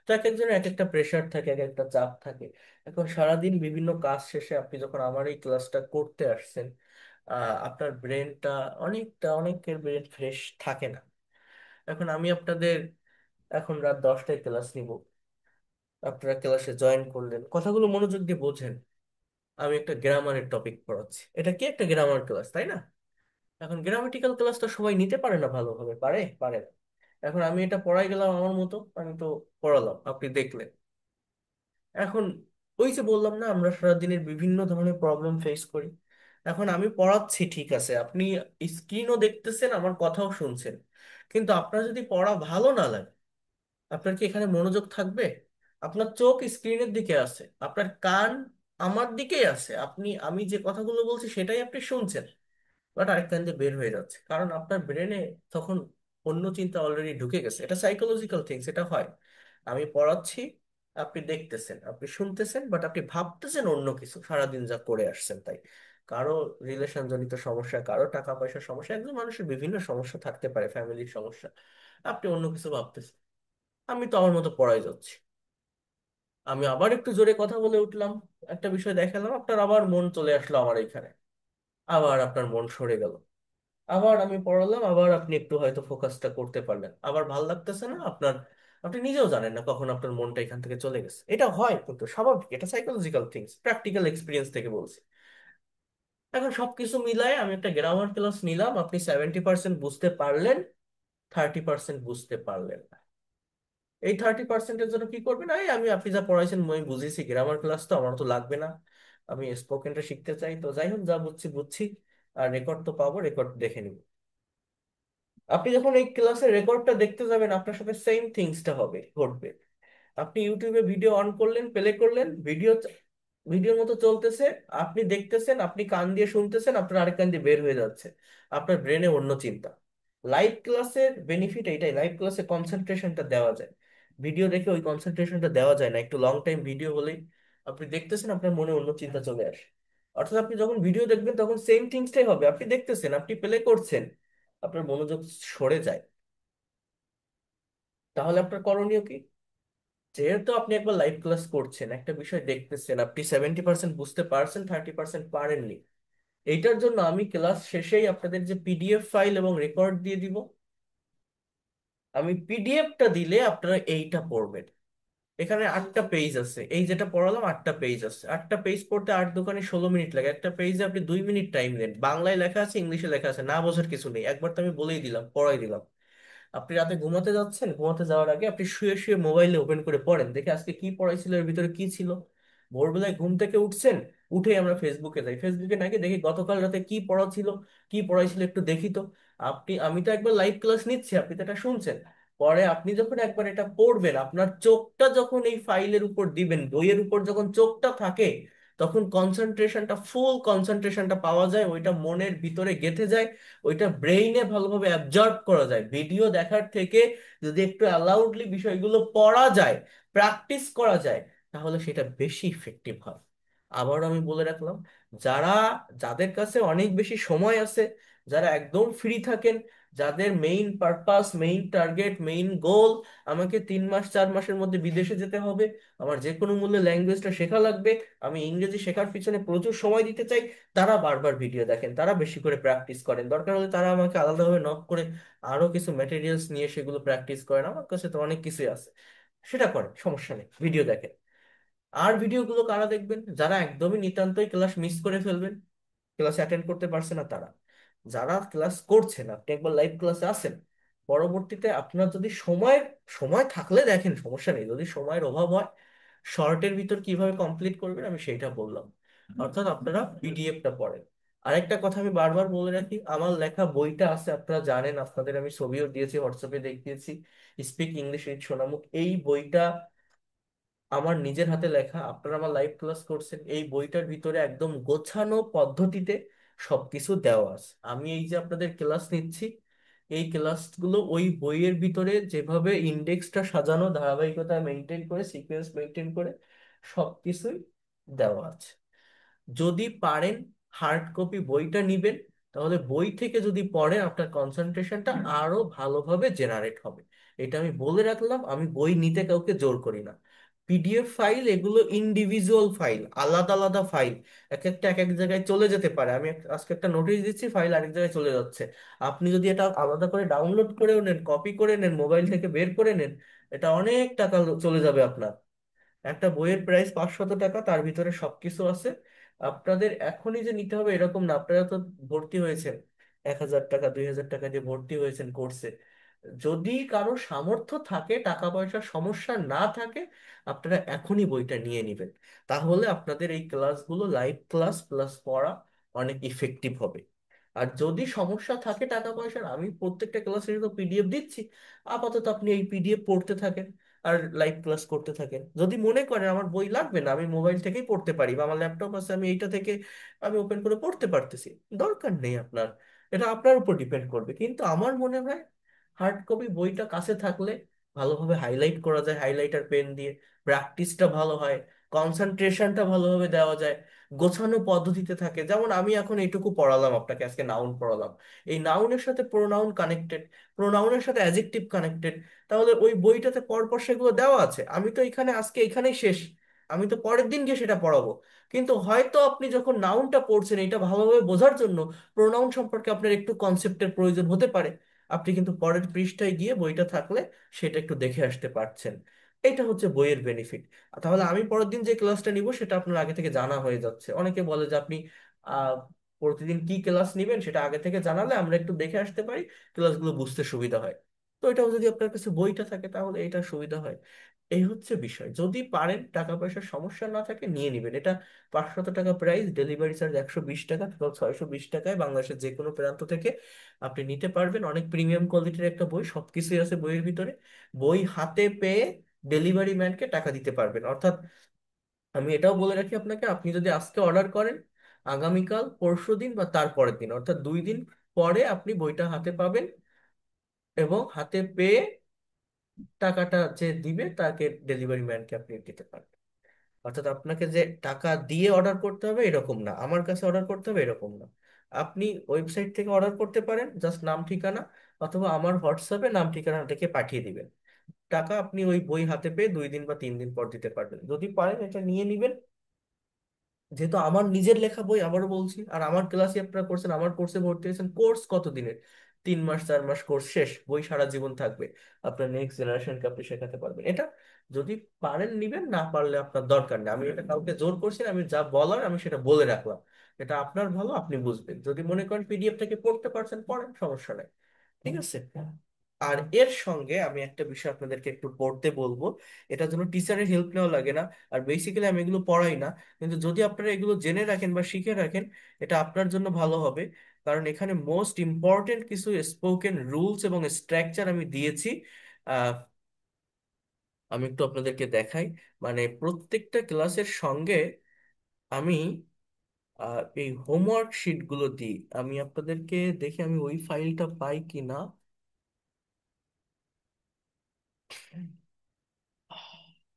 Speaker 1: তো এক একজনের এক একটা প্রেশার থাকে, এক একটা চাপ থাকে। এখন সারাদিন বিভিন্ন কাজ শেষে আপনি যখন আমার এই ক্লাসটা করতে আসছেন, আপনার ব্রেনটা অনেকের ব্রেন ফ্রেশ থাকে না। এখন আমি আপনাদের এখন রাত 10টায় ক্লাস নিব, আপনারা ক্লাসে জয়েন করলেন, কথাগুলো মনোযোগ দিয়ে বোঝেন। আমি একটা গ্রামারের টপিক পড়াচ্ছি, এটা কি একটা গ্রামার ক্লাস, তাই না? এখন গ্রামাটিক্যাল ক্লাস তো সবাই নিতে পারে না ভালোভাবে, পারে পারে না। এখন আমি এটা পড়াই গেলাম আমার মতো, আমি তো পড়ালাম, আপনি দেখলেন। এখন ওই যে বললাম না, আমরা সারাদিনের বিভিন্ন ধরনের প্রবলেম ফেস করি। এখন আমি পড়াচ্ছি ঠিক আছে, আপনি স্ক্রিনও দেখতেছেন, আমার কথাও শুনছেন, কিন্তু আপনার যদি পড়া ভালো না লাগে, আপনার কি এখানে মনোযোগ থাকবে? আপনার চোখ স্ক্রিনের দিকে আছে, আপনার কান আমার দিকেই আছে, আমি যে কথাগুলো বলছি সেটাই আপনি শুনছেন, বাট আরেক কান দিয়ে বের হয়ে যাচ্ছে, কারণ আপনার ব্রেনে তখন অন্য চিন্তা অলরেডি ঢুকে গেছে। এটা সাইকোলজিক্যাল থিংস, এটা হয়। আমি পড়াচ্ছি, আপনি দেখতেছেন, আপনি শুনতেছেন, বাট আপনি ভাবতেছেন অন্য কিছু, সারাদিন যা করে আসছেন তাই। কারো রিলেশন জনিত সমস্যা, কারো টাকা পয়সার সমস্যা, একজন মানুষের বিভিন্ন সমস্যা থাকতে পারে, ফ্যামিলির সমস্যা, আপনি অন্য কিছু ভাবতেছেন। আমি তো আমার মতো পড়াই যাচ্ছি, আমি আবার একটু জোরে কথা বলে উঠলাম, একটা বিষয় দেখালাম, আপনার আবার মন চলে আসলো আমার এখানে, আবার আপনার মন সরে গেল। আবার আমি পড়ালাম, আবার আপনি একটু হয়তো ফোকাসটা করতে পারলেন, আবার ভাল লাগতেছে না আপনার, আপনি নিজেও জানেন না কখন আপনার মনটা এখান থেকে চলে গেছে। এটা হয় কিন্তু স্বাভাবিক, এটা সাইকোলজিক্যাল থিংস, প্র্যাকটিক্যাল এক্সপিরিয়েন্স থেকে বলছি। এখন সবকিছু মিলায় আমি একটা গ্রামার ক্লাস নিলাম, আপনি 70% বুঝতে পারলেন, 30% বুঝতে পারলেন না। এই 30%-এর জন্য কি করবেন? এই আমি, আপনি যা পড়াইছেন আমি বুঝেছি, গ্রামার ক্লাস তো আমার তো লাগবে না, আমি স্পোকেনটা শিখতে চাই, তো যাই হোক, যা বুঝছি বুঝছি। আর রেকর্ড তো পাবো, রেকর্ড দেখে নিব। আপনি যখন এই ক্লাসের রেকর্ডটা দেখতে যাবেন, আপনার সাথে সেম থিংসটা হবে, ঘটবে। আপনি ইউটিউবে ভিডিও অন করলেন, প্লে করলেন, ভিডিও ভিডিওর মতো চলতেছে, আপনি দেখতেছেন, আপনি কান দিয়ে শুনতেছেন, আপনার আরেক কান দিয়ে বের হয়ে যাচ্ছে, আপনার ব্রেনে অন্য চিন্তা। লাইভ ক্লাসের বেনিফিট এইটাই, লাইভ ক্লাসে কনসেন্ট্রেশনটা দেওয়া যায়। ভিডিও দেখে ওই কনসেন্ট্রেশনটা দেওয়া যায় না, একটু লং টাইম ভিডিও হলেই আপনি দেখতেছেন, আপনার মনে অন্য চিন্তা চলে আসে। অর্থাৎ আপনি যখন ভিডিও দেখবেন তখন সেম থিংসটাই হবে, আপনি দেখতেছেন, আপনি প্লে করছেন, আপনার মনোযোগ সরে যায়। তাহলে আপনার করণীয় কি? যেহেতু আপনি একবার লাইভ ক্লাস করছেন, একটা বিষয় দেখতেছেন, আপনি 70% বুঝতে পারছেন, 30% পারেননি, এইটার জন্য আমি ক্লাস শেষেই আপনাদের যে পিডিএফ ফাইল এবং রেকর্ড দিয়ে দিব। আমি পিডিএফটা দিলে আপনারা এইটা পড়বেন। এখানে 8টা পেজ আছে, এই যেটা পড়ালাম 8টা পেজ আছে, 8টা পেজ পড়তে 8 দোকানে 16 মিনিট লাগে। একটা পেজে আপনি 2 মিনিট টাইম দেন, বাংলায় লেখা আছে, ইংলিশে লেখা আছে, না বোঝার কিছু নেই, একবার তো আমি বলেই দিলাম, পড়াই দিলাম। আপনি রাতে ঘুমাতে যাচ্ছেন, ঘুমাতে যাওয়ার আগে আপনি শুয়ে শুয়ে মোবাইলে ওপেন করে পড়েন, দেখে আজকে কি পড়াইছিল, এর ভিতরে কি ছিল। ভোরবেলায় ঘুম থেকে উঠছেন, উঠেই আমরা ফেসবুকে যাই, ফেসবুকে নাকি দেখি গতকাল রাতে কি পড়া ছিল, কি পড়াইছিল একটু দেখি তো। আমি তো একবার লাইভ ক্লাস নিচ্ছি, আপনি তো এটা শুনছেন। পরে আপনি যখন একবার এটা পড়বেন, আপনার চোখটা যখন এই ফাইলের উপর দিবেন, বইয়ের উপর যখন চোখটা থাকে, তখন কনসেন্ট্রেশনটা, ফুল কনসেন্ট্রেশনটা পাওয়া যায়, ওইটা মনের ভিতরে গেঁথে যায়, ওইটা ব্রেইনে ভালোভাবে অ্যাবজর্ব করা যায়। ভিডিও দেখার থেকে যদি একটু অ্যালাউডলি বিষয়গুলো পড়া যায়, প্র্যাকটিস করা যায়, তাহলে সেটা বেশি ইফেক্টিভ হয়। আবারও আমি বলে রাখলাম, যারা, যাদের কাছে অনেক বেশি সময় আছে, যারা একদম ফ্রি থাকেন, যাদের main purpose, main target, main গোল, আমাকে 3 মাস 4 মাসের মধ্যে বিদেশে যেতে হবে, আমার যে কোনো মূল্যে ল্যাঙ্গুয়েজটা শেখা লাগবে, আমি ইংরেজি শেখার পিছনে প্রচুর সময় দিতে চাই, তারা বারবার ভিডিও দেখেন, তারা বেশি করে প্র্যাকটিস করেন, দরকার হলে তারা আমাকে আলাদাভাবে নক করে আরো কিছু ম্যাটেরিয়ালস নিয়ে সেগুলো প্র্যাকটিস করেন, আমার কাছে তো অনেক কিছুই আছে, সেটা করেন, সমস্যা নেই, ভিডিও দেখেন। আর ভিডিওগুলো কারা দেখবেন? যারা একদমই নিতান্তই ক্লাস মিস করে ফেলবেন, ক্লাস অ্যাটেন্ড করতে পারছে না তারা। যারা ক্লাস করছেন, আপনি একবার লাইভ ক্লাসে আসেন, পরবর্তীতে আপনার যদি সময়, সময় থাকলে দেখেন, সমস্যা নেই, যদি সময়ের অভাব হয়, শর্টের ভিতর কিভাবে কমপ্লিট করবেন আমি সেইটা বললাম। অর্থাৎ আপনারা পিডিএফটা পড়েন। আরেকটা কথা আমি বারবার বলে রাখি, আমার লেখা বইটা আছে, আপনারা জানেন, আপনাদের আমি ছবিও দিয়েছি, হোয়াটসঅ্যাপে দেখিয়েছি, স্পিক ইংলিশ উইথ সোনামুখ, এই বইটা আমার নিজের হাতে লেখা। আপনারা আমার লাইভ ক্লাস করছেন, এই বইটার ভিতরে একদম গোছানো পদ্ধতিতে সবকিছু দেওয়া আছে। আমি এই যে আপনাদের ক্লাস নিচ্ছি, এই ক্লাসগুলো ওই বইয়ের ভিতরে যেভাবে ইন্ডেক্সটা সাজানো, ধারাবাহিকতা মেনটেন করে, সিকোয়েন্স মেনটেন করে সবকিছুই দেওয়া আছে। যদি পারেন হার্ড কপি বইটা নিবেন, তাহলে বই থেকে যদি পড়েন আপনার কনসেন্ট্রেশনটা আরো ভালোভাবে জেনারেট হবে। এটা আমি বলে রাখলাম, আমি বই নিতে কাউকে জোর করি না। পিডিএফ ফাইল এগুলো ইন্ডিভিজুয়াল ফাইল, আলাদা আলাদা ফাইল, এক একটা এক এক জায়গায় চলে যেতে পারে। আমি আজকে একটা নোটিশ দিচ্ছি, ফাইল আরেক জায়গায় চলে যাচ্ছে। আপনি যদি এটা আলাদা করে ডাউনলোড করেও নেন, কপি করে নেন, মোবাইল থেকে বের করে নেন, এটা অনেক টাকা চলে যাবে আপনার। একটা বইয়ের প্রাইস 500 টাকা, তার ভিতরে সবকিছু আছে। আপনাদের এখনই যে নিতে হবে এরকম না, আপনারা তো ভর্তি হয়েছেন 1,000 টাকা 2,000 টাকা দিয়ে ভর্তি হয়েছেন কোর্সে। যদি কারো সামর্থ্য থাকে, টাকা পয়সার সমস্যা না থাকে, আপনারা এখনই বইটা নিয়ে নেবেন। তাহলে আপনাদের এই ক্লাসগুলো, লাইভ ক্লাস প্লাস পড়া, অনেক ইফেক্টিভ হবে। আর যদি সমস্যা থাকে টাকা পয়সার, আমি প্রত্যেকটা ক্লাসের তো পিডিএফ দিচ্ছি, আপাতত আপনি এই পিডিএফ পড়তে থাকেন আর লাইভ ক্লাস করতে থাকেন। যদি মনে করেন আমার বই লাগবে না, আমি মোবাইল থেকেই পড়তে পারি, বা আমার ল্যাপটপ আছে, আমি এইটা থেকে আমি ওপেন করে পড়তে পারতেছি, দরকার নেই আপনার, এটা আপনার উপর ডিপেন্ড করবে। কিন্তু আমার মনে হয় হার্ড কপি বইটা কাছে থাকলে ভালোভাবে হাইলাইট করা যায়, হাইলাইটার পেন দিয়ে প্র্যাকটিসটা ভালো হয়, কনসেন্ট্রেশনটা ভালোভাবে দেওয়া যায়, গোছানো পদ্ধতিতে থাকে। যেমন আমি এখন এইটুকু পড়ালাম আপনাকে, আজকে নাউন পড়ালাম, এই নাউনের সাথে প্রোনাউন কানেক্টেড, প্রোনাউনের সাথে অ্যাজেক্টিভ কানেক্টেড, তাহলে ওই বইটাতে পরপর সেগুলো দেওয়া আছে। আমি তো এখানে আজকে এখানেই শেষ, আমি তো পরের দিন গিয়ে সেটা পড়াবো। কিন্তু হয়তো আপনি যখন নাউনটা পড়ছেন, এটা ভালোভাবে বোঝার জন্য প্রোনাউন সম্পর্কে আপনার একটু কনসেপ্টের প্রয়োজন হতে পারে, আপনি কিন্তু পরের পৃষ্ঠায় গিয়ে বইটা থাকলে সেটা একটু দেখে আসতে পারছেন। এটা হচ্ছে বইয়ের বেনিফিট। তাহলে আমি পরের দিন যে ক্লাসটা নিব সেটা আপনার আগে থেকে জানা হয়ে যাচ্ছে। অনেকে বলে যে আপনি আহ প্রতিদিন কি ক্লাস নিবেন সেটা আগে থেকে জানালে আমরা একটু দেখে আসতে পারি, ক্লাসগুলো বুঝতে সুবিধা হয়। তো এটাও যদি আপনার কাছে বইটা থাকে তাহলে এটা সুবিধা হয়। এই হচ্ছে বিষয়। যদি পারেন, টাকা পয়সার সমস্যা না থাকে, নিয়ে নিবেন এটা। 500 টাকা প্রাইস, ডেলিভারি চার্জ 120 টাকা, টোটাল 620 টাকায় বাংলাদেশের যে কোনো প্রান্ত থেকে আপনি নিতে পারবেন। অনেক প্রিমিয়াম কোয়ালিটির একটা বই, সবকিছুই আছে বইয়ের ভিতরে। বই হাতে পেয়ে ডেলিভারি ম্যানকে টাকা দিতে পারবেন। অর্থাৎ আমি এটাও বলে রাখি আপনাকে, আপনি যদি আজকে অর্ডার করেন, আগামীকাল, পরশুদিন বা তার পরের দিন, অর্থাৎ 2 দিন পরে আপনি বইটা হাতে পাবেন, এবং হাতে পেয়ে টাকাটা যে দিবে তাকে, ডেলিভারি ম্যানকে আপনি দিতে পারবেন। অর্থাৎ আপনাকে যে টাকা দিয়ে অর্ডার করতে হবে এরকম না, আমার কাছে অর্ডার করতে হবে এরকম না। আপনি ওয়েবসাইট থেকে অর্ডার করতে পারেন, জাস্ট নাম ঠিকানা, অথবা আমার হোয়াটসঅ্যাপে নাম ঠিকানা থেকে পাঠিয়ে দিবেন। টাকা আপনি ওই বই হাতে পেয়ে 2 দিন বা 3 দিন পর দিতে পারবেন। যদি পারেন এটা নিয়ে নিবেন। যেহেতু আমার নিজের লেখা বই, আবারও বলছি, আর আমার ক্লাসে আপনারা করছেন, আমার কোর্সে ভর্তি হয়েছেন, কোর্স কত দিনের? 3 মাস 4 মাস কোর্স শেষ, বই সারা জীবন থাকবে। আপনার নেক্সট জেনারেশনকে আপনি শেখাতে পারবেন এটা। যদি পারেন নিবেন, না পারলে আপনার দরকার নেই। আমি এটা কাউকে জোর করছি না, আমি যা বলার আমি সেটা বলে রাখলাম। এটা আপনার ভালো, আপনি বুঝবেন। যদি মনে করেন পিডিএফ থেকে পড়তে পারছেন পড়েন, সমস্যা নাই। ঠিক আছে। আর এর সঙ্গে আমি একটা বিষয় আপনাদেরকে একটু পড়তে বলবো, এটার জন্য টিচারের হেল্প নেওয়া লাগে না। আর বেসিক্যালি আমি এগুলো পড়াই না, কিন্তু যদি আপনারা এগুলো জেনে রাখেন বা শিখে রাখেন, এটা আপনার জন্য ভালো হবে। কারণ এখানে মোস্ট ইম্পর্টেন্ট কিছু স্পোকেন রুলস এবং স্ট্রাকচার আমি দিয়েছি। আহ, আমি একটু আপনাদেরকে দেখাই। মানে প্রত্যেকটা ক্লাসের সঙ্গে আমি এই হোমওয়ার্ক শিটগুলো দিই। আমি আপনাদেরকে দেখি আমি ওই ফাইলটা পাই কিনা।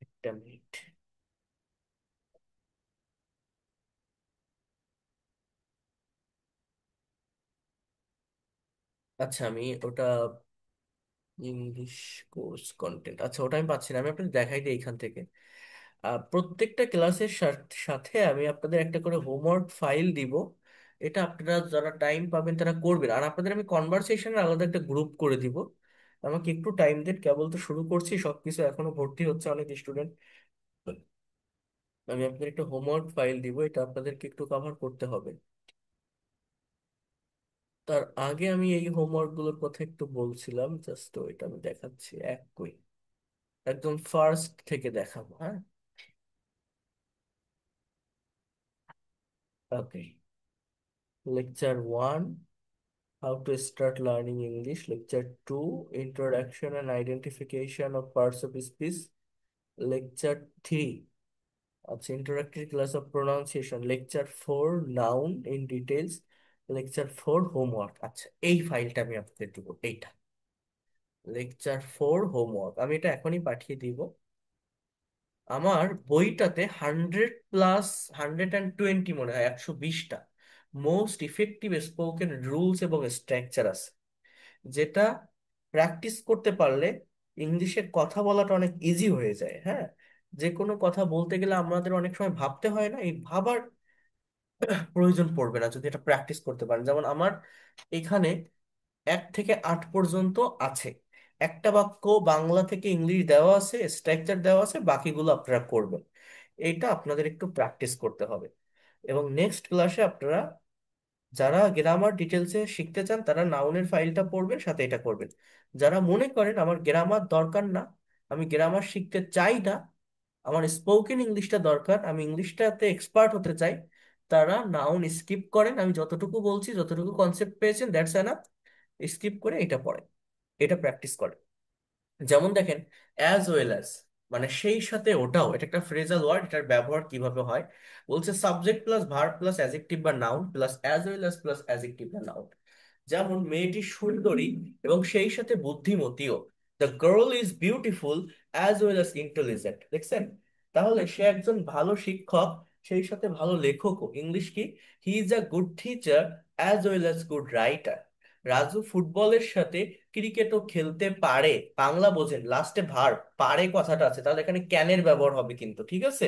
Speaker 1: একটা মিনিট। আচ্ছা, আমি ওটা, ইংলিশ কোর্স কন্টেন্ট, আচ্ছা ওটা আমি পাচ্ছি না। আমি আপনাদের দেখাই দিই এইখান থেকে। প্রত্যেকটা ক্লাসের সাথে আমি আপনাদের একটা করে হোমওয়ার্ক ফাইল দিব। এটা আপনারা যারা টাইম পাবেন তারা করবেন। আর আপনাদের আমি কনভারসেশনের আলাদা একটা গ্রুপ করে দিব। আমাকে একটু টাইম দিন, কেবল তো শুরু করছি, সবকিছু এখনো ভর্তি হচ্ছে অনেক স্টুডেন্ট। আমি আপনাদের একটা হোমওয়ার্ক ফাইল দিব, এটা আপনাদেরকে একটু কভার করতে হবে। তার আগে আমি এই হোমওয়ার্ক গুলোর কথা একটু বলছিলাম, জাস্ট ওইটা আমি দেখাচ্ছি একদম ফার্স্ট থেকে দেখাবো, হ্যাঁ। Okay. Lecture 1, how to start learning English. Lecture 2, introduction and identification of parts of speech. Lecture 3, আচ্ছা, introductory class of pronunciation. Lecture 4, noun in details. Lecture 4, homework. আচ্ছা, এই ফাইলটা আমি আপনাদের দিব, এইটা লেকচার 4 হোমওয়ার্ক। আমি এটা এখনই পাঠিয়ে দিব। আমার বইটাতে 100+, 120 মনে হয়, 120টা মোস্ট ইফেক্টিভ স্পোকেন রুলস এবং স্ট্রাকচার আছে, যেটা প্র্যাকটিস করতে পারলে ইংলিশে কথা বলাটা অনেক ইজি হয়ে যায়। হ্যাঁ, যে কোনো কথা বলতে গেলে আমাদের অনেক সময় ভাবতে হয় না, এই ভাবার প্রয়োজন পড়বে না যদি এটা প্র্যাকটিস করতে পারেন। যেমন আমার এখানে 1 থেকে 8 পর্যন্ত আছে, একটা বাক্য বাংলা থেকে ইংলিশ দেওয়া আছে, স্ট্রাকচার দেওয়া আছে, বাকিগুলো আপনারা করবেন। এইটা আপনাদের একটু প্র্যাকটিস করতে হবে। এবং নেক্সট ক্লাসে আপনারা যারা গ্রামার ডিটেলসে শিখতে চান তারা নাউনের ফাইলটা পড়বেন, সাথে এটা করবেন। যারা মনে করেন আমার গ্রামার দরকার না, আমি গ্রামার শিখতে চাই না, আমার স্পোকেন ইংলিশটা দরকার, আমি ইংলিশটাতে এক্সপার্ট হতে চাই, তারা নাউন স্কিপ করেন। আমি যতটুকু বলছি, যতটুকু কনসেপ্ট পেয়েছেন, দ্যাটস এনাফ। স্কিপ করে এটা পড়েন, এটা প্র্যাকটিস করেন। যেমন দেখেন, অ্যাজ ওয়েল অ্যাজ, মানে সেই সাথে ওটাও, এটা একটা ফ্রেজাল ওয়ার্ড, এটার ব্যবহার কিভাবে হয়। বলছে subject plus verb plus adjective বা noun plus as well as plus adjective বা নাউন। যেমন মেয়েটি সুন্দরী এবং সেই সাথে বুদ্ধিমতীও। The girl is beautiful as well as intelligent. দেখছেন? তাহলে সে একজন ভালো শিক্ষক, সেই সাথে ভালো লেখকও। ইংলিশ কি? হি is a good teacher as well as good writer. Raju ফুটবলের সাথে ক্রিকেটও খেলতে পারে। বাংলা বোঝেন, লাস্টে ভার পারে কথাটা আছে, তাহলে এখানে ক্যানের ব্যবহার হবে কিন্তু, ঠিক আছে।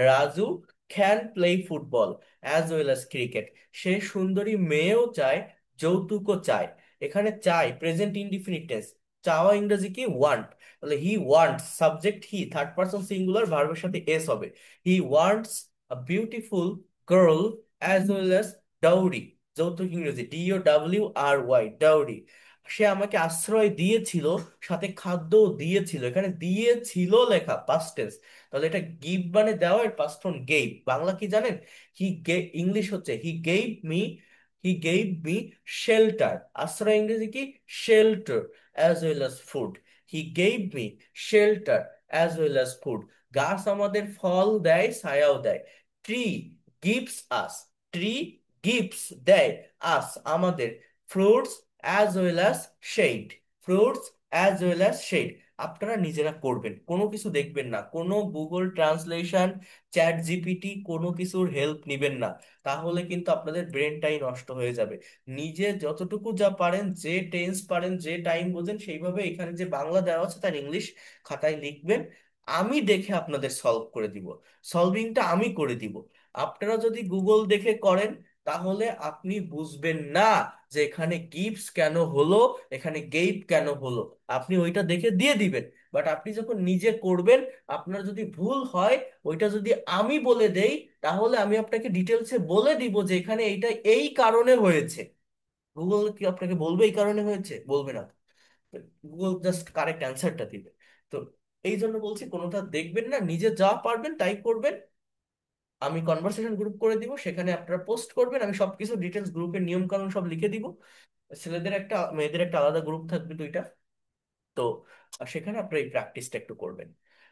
Speaker 1: Raju can play football as well as cricket. সে সুন্দরী মেয়েও চায়, যৌতুকও চায়। এখানে চাই প্রেজেন্ট ইনডিফিনিট টেন্স, চাওয়া ইংরেজি কি? ওয়ান্ট। তাহলে he wants, subject he, third person singular, ভার্বের সাথে এস হবে। He wants a beautiful girl as well as dowry. যৌতুক ইংরেজি DOWRY, ডাউরি। সে আমাকে আশ্রয় দিয়েছিল, সাথে খাদ্যও দিয়েছিল। এখানে দিয়েছিল লেখা পাস্ট টেন্স, তাহলে এটা গিভ মানে দেওয়া, এর পাস্ট ফর্ম গেভ। বাংলা কি জানেন? হি গে, ইংলিশ হচ্ছে হি গেভ মি শেল্টার। আশ্রয় ইংরেজি কি? Shelter as well as food. He gave me shelter as well as food. গাছ আমাদের ফল দেয়, ছায়াও দেয়। Tree gives us, tree gives দেয় আস আমাদের, fruits as well as shade, fruits as well as shade. আপনারা নিজেরা করবেন, কোনো কিছু দেখবেন না, কোনো গুগল ট্রান্সলেশন, চ্যাট জিপিটি, কোনো কিছুর হেল্প নিবেন না। তাহলে কিন্তু আপনাদের ব্রেনটাই নষ্ট হয়ে যাবে। নিজে যতটুকু যা পারেন, যে টেন্স পারেন, যে টাইম বোঝেন, সেইভাবে এখানে যে বাংলা দেওয়া আছে তার ইংলিশ খাতায় লিখবেন। আমি দেখে আপনাদের সলভ করে দিব, সলভিংটা আমি করে দিব। আপনারা যদি গুগল দেখে করেন, তাহলে আপনি বুঝবেন না যে এখানে গিভস কেন হলো, এখানে গেইভ কেন হলো। আপনি ওইটা দেখে দিয়ে দিবেন। বাট আপনি যখন নিজে করবেন, আপনার যদি ভুল হয়, ওইটা যদি আমি বলে দেই, তাহলে আমি আপনাকে ডিটেলসে বলে দিব যে এখানে এইটা এই কারণে হয়েছে। গুগল কি আপনাকে বলবে এই কারণে হয়েছে? বলবে না। গুগল জাস্ট কারেক্ট অ্যান্সারটা দিবে। তো এই জন্য বলছি, কোনোটা দেখবেন না, নিজে যা পারবেন তাই করবেন। আমি কনভারসেশন গ্রুপ করে দিব, সেখানে আপনারা পোস্ট করবেন, আমি সবকিছু ডিটেলস, গ্রুপের নিয়ম কানুন সব লিখে দিব। ছেলেদের একটা মেয়েদের একটা আলাদা গ্রুপ থাকবে, দুইটা। তো সেখানে আপনার এই প্র্যাকটিসটা একটু করবেন।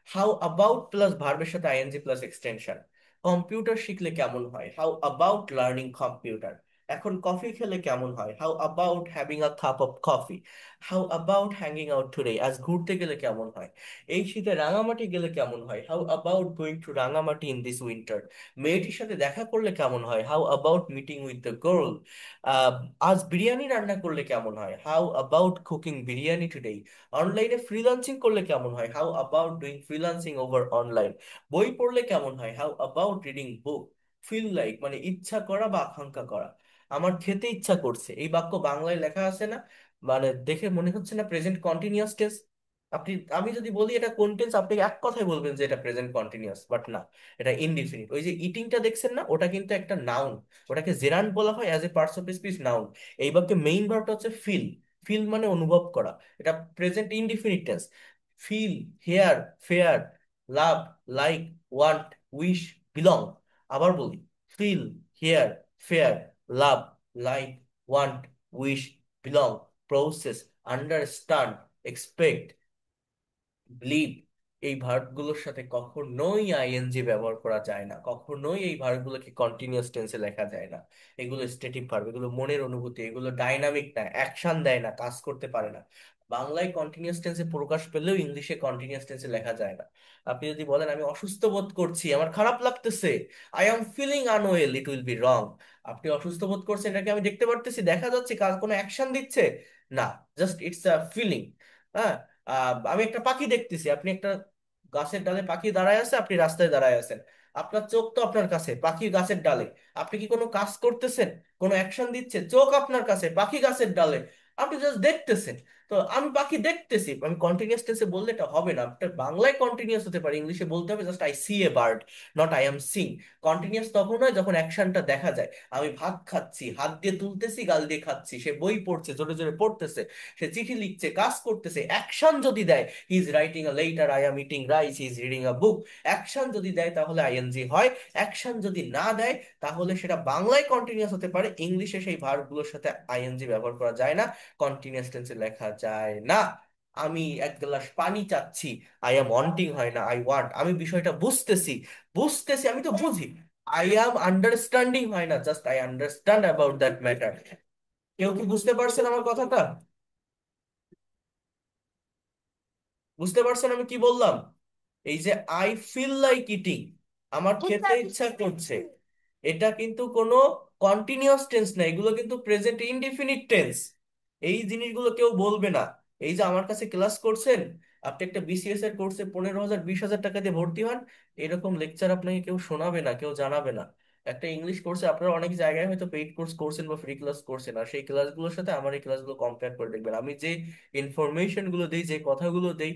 Speaker 1: হাউ অ্যাবাউট প্লাস ভার্বের সাথে আইএনজি প্লাস এক্সটেনশন। কম্পিউটার শিখলে কেমন হয়? How about learning computer. এখন কফি খেলে কেমন হয়? How about having a cup of coffee. How about hanging out today. আজ ঘুরতে গেলে কেমন হয়? এই শীতে রাঙামাটি গেলে কেমন হয়? How about going to Rangamati in this winter. মেয়েটির সাথে দেখা করলে কেমন হয়? How about meeting with the girl. আজ বিরিয়ানি রান্না করলে কেমন হয়? How about cooking biryani today. অনলাইনে ফ্রিল্যান্সিং করলে কেমন হয়? How about doing freelancing over online. বই পড়লে কেমন হয়? How about reading book. Feel like মানে ইচ্ছা করা বা আকাঙ্ক্ষা করা। আমার খেতে ইচ্ছা করছে, এই বাক্য বাংলায় লেখা আছে না? মানে দেখে মনে হচ্ছে না প্রেজেন্ট কন্টিনিউয়াস টেন্স? আপনি, আমি যদি বলি এটা কোন টেন্স, আপনি এক কথায় বলবেন যে এটা প্রেজেন্ট কন্টিনিউয়াস, বাট না, এটা ইনডিফিনিট। ওই যে ইটিংটা দেখছেন না, ওটা কিন্তু একটা নাউন, ওটাকে জেরান্ড বলা হয় as a parts of speech, noun. এই বাক্যে মেইন ভার্বটা হচ্ছে ফিল। ফিল মানে অনুভব করা, এটা present indefinite tense. Feel, hear, fear, love, like, want, wish, belong. আবার বলি, feel, hear, fear, love, like, want, wish, belong, process, understand, expect, believe. এই ভার্বগুলোর সাথে কখনোই আইএনজি ব্যবহার করা যায় না, কখনোই এই ভার্বগুলোকে কন্টিনিউয়াস টেন্সে লেখা যায় না। এগুলো স্ট্যাটিক ভার্ব, এগুলো মনের অনুভূতি, এগুলো ডাইনামিক না, অ্যাকশন দেয় না, কাজ করতে পারে না। বাংলায় কন্টিনিউয়াস টেন্সে প্রকাশ পেলেও ইংলিশে কন্টিনিউয়াস টেন্সে লেখা যায় না। আপনি যদি বলেন আমি অসুস্থ বোধ করছি, আমার খারাপ লাগতেছে, I am feeling unwell, it will be wrong. আপনি অসুস্থ বোধ করছেন, এটাকে আমি দেখতে পারতেছি, দেখা যাচ্ছে, কাজ কোনো অ্যাকশন দিচ্ছে না, জাস্ট ইটস আ ফিলিং। হ্যাঁ। আমি একটা পাখি দেখতেছি, আপনি একটা গাছের ডালে পাখি দাঁড়ায় আছে, আপনি রাস্তায় দাঁড়ায় আছেন, আপনার চোখ তো আপনার কাছে, পাখি গাছের ডালে। আপনি কি কোনো কাজ করতেছেন? কোনো অ্যাকশন দিচ্ছে? চোখ আপনার কাছে, পাখি গাছের ডালে, আপনি জাস্ট দেখতেছেন। তো আমি পাখি দেখতেছি, আমি কন্টিনিউয়াস টেন্সে বললে এটা হবে না। আপনার বাংলায় কন্টিনিউয়াস হতে পারে, ইংলিশে বলতে হবে just I see a bird, not I am sing. Continuous তখন হয় যখন অ্যাকশনটা দেখা যায়। আমি ভাত খাচ্ছি, হাত দিয়ে তুলতেছি, গাল দিয়ে খাচ্ছি, সে বই পড়ছে, জোরে জোরে পড়তেছে, সে চিঠি লিখছে, কাজ করতেছে, অ্যাকশন যদি দেয়, he is writing a letter, I am eating rice, he is reading a book. Action যদি দেয় তাহলে আইএনজি হয়, অ্যাকশন যদি না দেয় তাহলে সেটা বাংলায় কন্টিনিউয়াস হতে পারে, ইংলিশে সেই ভার্বগুলোর সাথে আইএনজি ব্যবহার করা যায় না, কন্টিনিউয়াস টেন্সে লেখা যায় না। আমি এক গ্লাস পানি চাচ্ছি, আই এম ওয়ান্টিং হয় না, আই ওয়ান্ট। আমি বিষয়টা বুঝতেছি, বুঝতেছি আমি তো বুঝি, আই অ্যাম আন্ডারস্ট্যান্ডিং হয় না, just I understand about that matter. কেউ কি বুঝতে পারছেন আমার কথাটা? বুঝতে পারছেন আমি কি বললাম? এই যে আই ফিল লাইক ইটিং, আমার খেতে ইচ্ছা করছে, এটা কিন্তু কোনো কন্টিনিউয়াস টেন্স না, এগুলো কিন্তু প্রেজেন্ট ইনডিফিনিট টেন্স। এই জিনিসগুলো কেউ বলবে না। এই যে আমার কাছে ক্লাস করছেন, আপনি একটা বিসিএস এর কোর্সে 15,000 20,000 টাকা দিয়ে ভর্তি হন, এরকম লেকচার আপনাকে কেউ শোনাবে না, কেউ জানাবে না। একটা ইংলিশ কোর্সে আপনারা অনেক জায়গায় হয়তো পেইড কোর্স করছেন বা ফ্রি ক্লাস করছেন, আর সেই ক্লাসগুলোর সাথে আমার এই ক্লাসগুলো কম্পেয়ার করে দেখবেন, আমি যে ইনফরমেশন গুলো দিই, যে কথাগুলো দিই,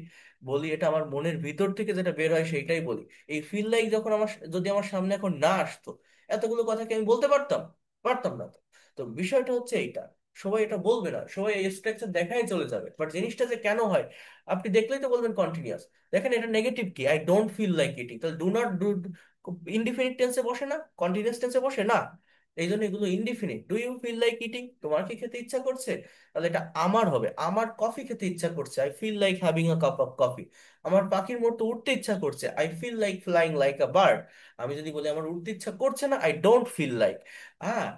Speaker 1: বলি, এটা আমার মনের ভিতর থেকে যেটা বের হয় সেইটাই বলি। এই ফিল লাইক যখন আমার, যদি আমার সামনে এখন না আসতো, এতগুলো কথা কি আমি বলতে পারতাম? পারতাম না তো। তো বিষয়টা হচ্ছে এইটা। সবাই এটা বলবে না, সবাই এই স্ট্রাকচার দেখাই চলে যাবে, বাট জিনিসটা যে কেন হয় আপনি দেখলেই তো বলবেন কন্টিনিউয়াস। দেখেন এটা নেগেটিভ কি, I don't feel like eating, তাহলে ডু নট ডু ইনডিফিনিট টেন্সে বসে না, কন্টিনিউয়াস টেন্সে বসে না। এই জন্য এগুলো indefinite. Do you feel like eating, তোমার কি খেতে ইচ্ছা করছে? তাহলে এটা আমার হবে, আমার কফি খেতে ইচ্ছা করছে, I feel like having a cup of coffee. আমার পাখির মতো উঠতে ইচ্ছা করছে, I feel like flying like a bird. আমি যদি বলি আমার উঠতে ইচ্ছা করছে না, আই ডোন্ট ফিল লাইক। হ্যাঁ,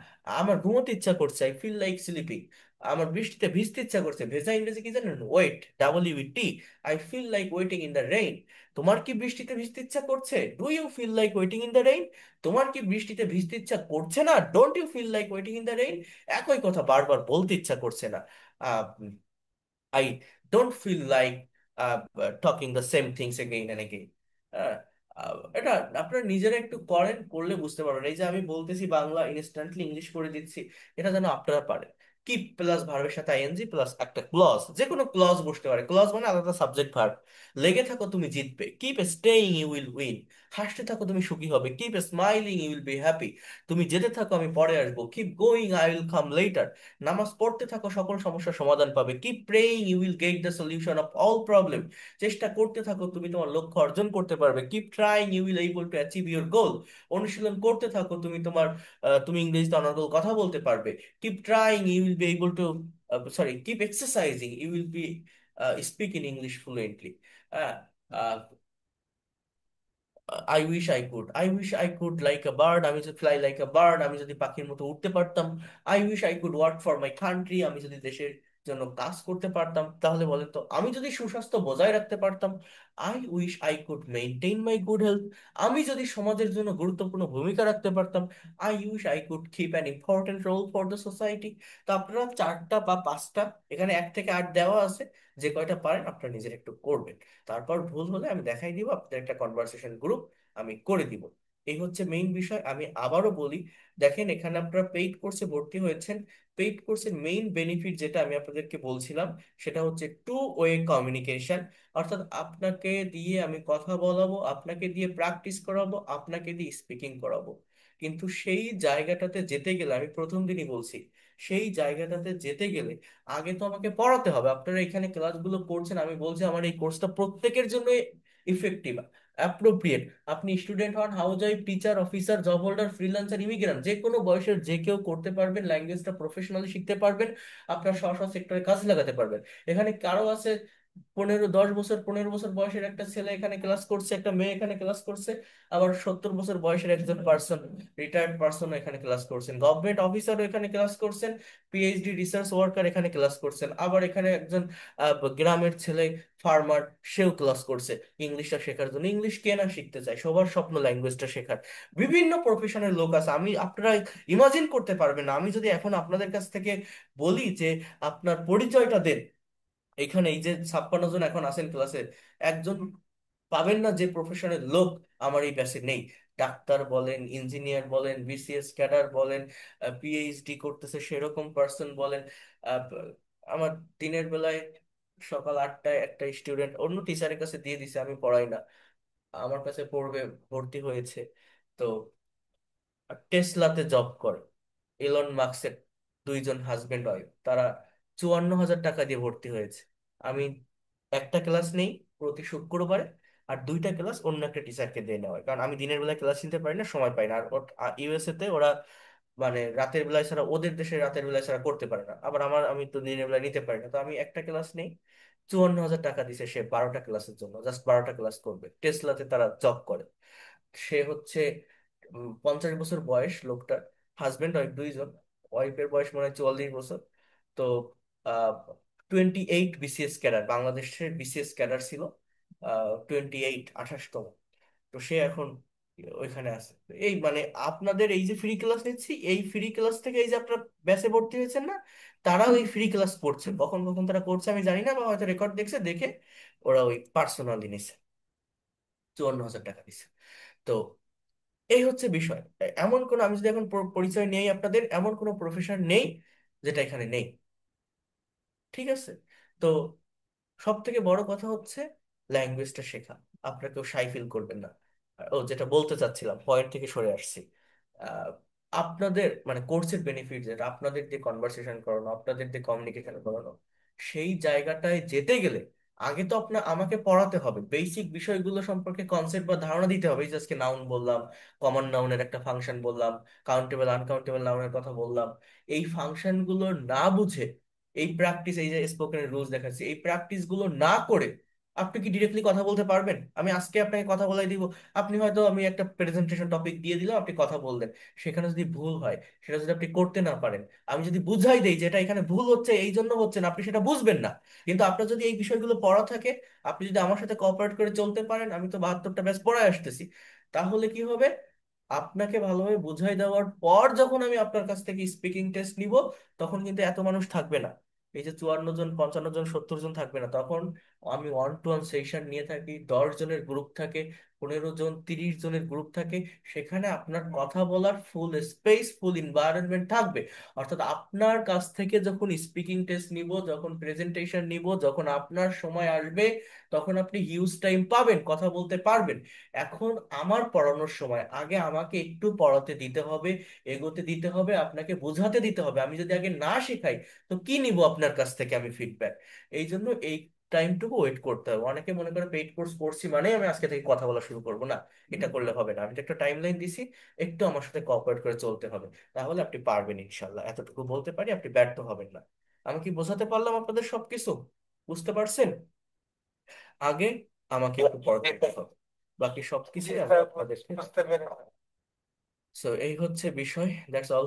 Speaker 1: আমার ঘুমোতে ইচ্ছা করছে, আই ফিল লাইক স্লিপিং। আমার বৃষ্টিতে ভিজতে ইচ্ছা করছে, ভেজা ইংরেজি কি জানেন? Wet, WET। I feel like wetting in the rain. তোমার কি বৃষ্টিতে ভিজতে ইচ্ছা করছে? Do you feel like wetting in the rain. তোমার কি বৃষ্টিতে ভিজতে ইচ্ছা করছে না? Don't you feel like wetting in the rain. একই কথা বারবার বলতে ইচ্ছা করছে না। I don't feel like talking the same things again and again. এটা আপনারা নিজেরা একটু করেন, করলে বুঝতে পারবেন। এই যে আমি বলতেছি বাংলা ইনস্ট্যান্টলি ইংলিশ করে দিচ্ছি, এটা যেন আপনারা পারেন। কিপ প্লাস ভার্বের সাথে আইএনজি প্লাস একটা ক্লজ, যে কোনো ক্লজ বসতে পারে। ক্লজ মানে আলাদা সাবজেক্ট ভার্ব। লেগে থাকো তুমি জিতবে, keep staying you will win. হাসতে থাকো তুমি সুখী হবে, keep smiling you will be happy. তুমি যেতে থাকো আমি পরে আসবো, keep going I will come later. নামাজ পড়তে থাকো সকল সমস্যার সমাধান পাবে, keep praying you will get the solution of all problem. চেষ্টা করতে থাকো তুমি তোমার লক্ষ্য অর্জন করতে পারবে, keep trying you will able to achieve your goal. অনুশীলন করতে থাকো তুমি তোমার তুমি ইংরেজিতে অনর্গল কথা বলতে পারবে, keep trying you will be able to keep exercising you will be speak in English fluently. I wish I could like a bird, আমি যদি ফ্লাই লাইক আ বার্ড, আমি যদি পাখির মতো উঠতে পারতাম। I wish I could work for my country, আমি যদি দেশের জন্য কাজ করতে পারতাম। তাহলে বলেন তো, আমি যদি সুস্বাস্থ্য বজায় রাখতে পারতাম। I wish I could maintain my good health, আমি যদি সমাজের জন্য গুরুত্বপূর্ণ ভূমিকা রাখতে পারতাম। I wish I could keep an important role for the society. তো আপনারা চারটা বা পাঁচটা, এখানে 1 থেকে 8 দেওয়া আছে, যে কয়টা পারেন আপনারা নিজের একটু করবেন। তারপর ভুল হলে আমি দেখাই দিব, আপনাদের একটা কনভারসেশন গ্রুপ আমি করে দিব। এই হচ্ছে মেইন বিষয়। আমি আবারও বলি, দেখেন এখানে আপনারা পেইড কোর্সে ভর্তি হয়েছেন। পেইড কোর্সের মেইন বেনিফিট যেটা আমি আপনাদেরকে বলছিলাম, সেটা হচ্ছে টু ওয়ে কমিউনিকেশন। অর্থাৎ আপনাকে দিয়ে আমি কথা বলাবো, আপনাকে দিয়ে প্র্যাকটিস করাবো, আপনাকে দিয়ে স্পিকিং করাবো। কিন্তু সেই জায়গাটাতে যেতে গেলে, আমি প্রথম দিনই বলছি, সেই জায়গাটাতে যেতে গেলে আগে তো আমাকে পড়াতে হবে। আপনারা এখানে ক্লাসগুলো করছেন, আমি বলছি আমার এই কোর্সটা প্রত্যেকের জন্য ইফেক্টিভ, অ্যাপ্রোপ্রিয়েট। আপনি স্টুডেন্ট হন, house wife, teacher, officer, job holder, freelancer, immigrant, যে কোনো বয়সের যে কেউ করতে পারবেন, ল্যাঙ্গুয়েজটা প্রফেশনালি শিখতে পারবেন, আপনার স্ব স্ব সেক্টরে কাজে লাগাতে পারবেন। এখানে কারো আছে 10 বছর 15 বছর বয়সের একটা ছেলে এখানে ক্লাস করছে, একটা মেয়ে এখানে ক্লাস করছে, আবার 70 বছর বয়সের একজন পার্সন, রিটায়ার্ড পার্সন এখানে ক্লাস করছেন, গভর্নমেন্ট অফিসারও এখানে ক্লাস করছেন, পিএইচডি রিসার্চ ওয়ার্কার এখানে ক্লাস করছেন, আবার এখানে একজন গ্রামের ছেলে, ফার্মার, সেও ক্লাস করছে ইংলিশটা শেখার জন্য। ইংলিশ কে না শিখতে চায়, সবার স্বপ্ন ল্যাঙ্গুয়েজটা শেখার। বিভিন্ন প্রফেশনের লোক আছে, আমি আপনারা ইমাজিন করতে পারবেন না। আমি যদি এখন আপনাদের কাছ থেকে বলি যে আপনার পরিচয়টা দেন, এখানে এই যে 56 জন এখন আছেন ক্লাসে, একজন পাবেন না যে প্রফেশনের লোক আমার এই ব্যাচে নেই। ডাক্তার বলেন, ইঞ্জিনিয়ার বলেন, বিসিএস ক্যাডার বলেন, পিএইচডি করতেছে সেরকম পার্সন বলেন। আহ, আমার দিনের বেলায় সকাল 8টায় একটা স্টুডেন্ট অন্য টিচারের কাছে দিয়ে দিছে, আমি পড়াই না, আমার কাছে পড়বে, ভর্তি হয়েছে। তো টেসলাতে জব করে, এলন মাস্কের 2 জন হাজবেন্ড ওয়াইফ, তারা 54,000 টাকা দিয়ে ভর্তি হয়েছে। আমি একটা ক্লাস নেই প্রতি শুক্রবারে, আর 2টা ক্লাস অন্য একটা টিচারকে দিয়ে নেওয়া হয়, কারণ আমি দিনের বেলায় ক্লাস নিতে পারি না, সময় পাই না। আর ইউএসএ তে ওরা মানে রাতের বেলায় ছাড়া, ওদের দেশে রাতের বেলায় ছাড়া করতে পারে না, আবার আমি তো দিনের বেলায় নিতে পারি না, তো আমি একটা ক্লাস নেই। 54,000 টাকা দিছে সে 12টা ক্লাসের জন্য, জাস্ট 12টা ক্লাস করবে। টেসলাতে তারা জব করে। সে হচ্ছে 50 বছর বয়স লোকটার, হাজবেন্ড ওয়াইফ 2 জন। ওয়াইফের বয়স মনে হয় 44 বছর। তো 28 বিসিএস ক্যাডার, বাংলাদেশের বিসিএস ক্যাডার ছিল 28, 28তম। তো সে এখন ওইখানে আছে। এই মানে আপনাদের এই যে ফ্রি ক্লাস নিচ্ছি, এই ফ্রি ক্লাস থেকে এই যে আপনারা ব্যাচে ভর্তি হয়েছেন না, তারাও এই ফ্রি ক্লাস করছে। কখন কখন তারা করছে আমি জানি না, বা হয়তো রেকর্ড দেখছে, দেখে ওরা ওই পার্সোনালি নিছে, 54,000 টাকা দিছে। তো এই হচ্ছে বিষয়। এমন কোন, আমি যদি এখন পরিচয় নেই আপনাদের, এমন কোনো প্রফেশন নেই যেটা এখানে নেই। ঠিক আছে? তো সব থেকে বড় কথা হচ্ছে ল্যাঙ্গুয়েজটা শেখা। আপনারা কেউ শাই ফিল করবেন না। ও, যেটা বলতে চাচ্ছিলাম, পয়েন্ট থেকে সরে আসছি। আপনাদের মানে কোর্সের বেনিফিট যেটা, আপনাদের যে কনভারসেশন করানো, আপনাদের যে কমিউনিকেশন করানো, সেই জায়গাটায় যেতে গেলে আগে তো আপনার আমাকে পড়াতে হবে, বেসিক বিষয়গুলো সম্পর্কে কনসেপ্ট বা ধারণা দিতে হবে। এই যে আজকে নাউন বললাম, কমন নাউনের একটা ফাংশন বললাম, কাউন্টেবল আনকাউন্টেবল নাউনের কথা বললাম, এই ফাংশনগুলো না বুঝে, এই প্র্যাকটিস, এই যে স্পোকেন রুলস দেখাচ্ছি, এই প্র্যাকটিস গুলো না করে আপনি কি ডিরেক্টলি কথা বলতে পারবেন? আমি আজকে আপনাকে কথা বলাই দিব, আপনি হয়তো, আমি একটা প্রেজেন্টেশন টপিক দিয়ে দিলাম, আপনি কথা বললেন, সেখানে যদি ভুল হয়, সেটা যদি আপনি করতে না পারেন, আমি যদি বুঝাই দেই যে এটা এখানে ভুল হচ্ছে এই জন্য হচ্ছে না, আপনি সেটা বুঝবেন না। কিন্তু আপনার যদি এই বিষয়গুলো পড়া থাকে, আপনি যদি আমার সাথে কোঅপারেট করে চলতে পারেন, আমি তো 72টা ব্যাচ পড়ায় আসতেছি, তাহলে কি হবে, আপনাকে ভালোভাবে বুঝাই দেওয়ার পর যখন আমি আপনার কাছ থেকে স্পিকিং টেস্ট নিব, তখন কিন্তু এত মানুষ থাকবে না, এই যে 54 জন, 55 জন, 70 জন থাকবে না তখন। আমি 1-to-1 সেশন নিয়ে থাকি, 10 জনের গ্রুপ থাকে, 15 জন, 30 জনের গ্রুপ থাকে, সেখানে আপনার কথা বলার ফুল স্পেস, ফুল এনভায়রনমেন্ট থাকবে। অর্থাৎ আপনার কাছ থেকে যখন স্পিকিং টেস্ট নিব, যখন প্রেজেন্টেশন নিব, যখন আপনার সময় আসবে, তখন আপনি হিউজ টাইম পাবেন, কথা বলতে পারবেন। এখন আমার পড়ানোর সময় আগে আমাকে একটু পড়াতে দিতে হবে, এগোতে দিতে হবে, আপনাকে বোঝাতে দিতে হবে। আমি যদি আগে না শেখাই, তো কি নিব আপনার কাছ থেকে আমি ফিডব্যাক? এই জন্য এই টাইমটুকু ওয়েট করতে হবে। অনেকে মনে করে পেইড কোর্স করছি মানে আমি আজকে থেকে কথা বলা শুরু করবো, না, এটা করলে হবে না। আমি তো একটা টাইম লাইন দিছি, একটু আমার সাথে কোঅপারেট করে চলতে হবে, তাহলে আপনি পারবেন ইনশাল্লাহ। এতটুকু বলতে পারি, আপনি ব্যর্থ হবেন না। আমি কি বোঝাতে পারলাম আপনাদের সবকিছু? বুঝতে পারছেন? আগে আমাকে একটু পড়াতে দিতে হবে, বাকি সবকিছু আমি আপনাদেরকে। সো এই হচ্ছে বিষয়, দ্যাটস অল।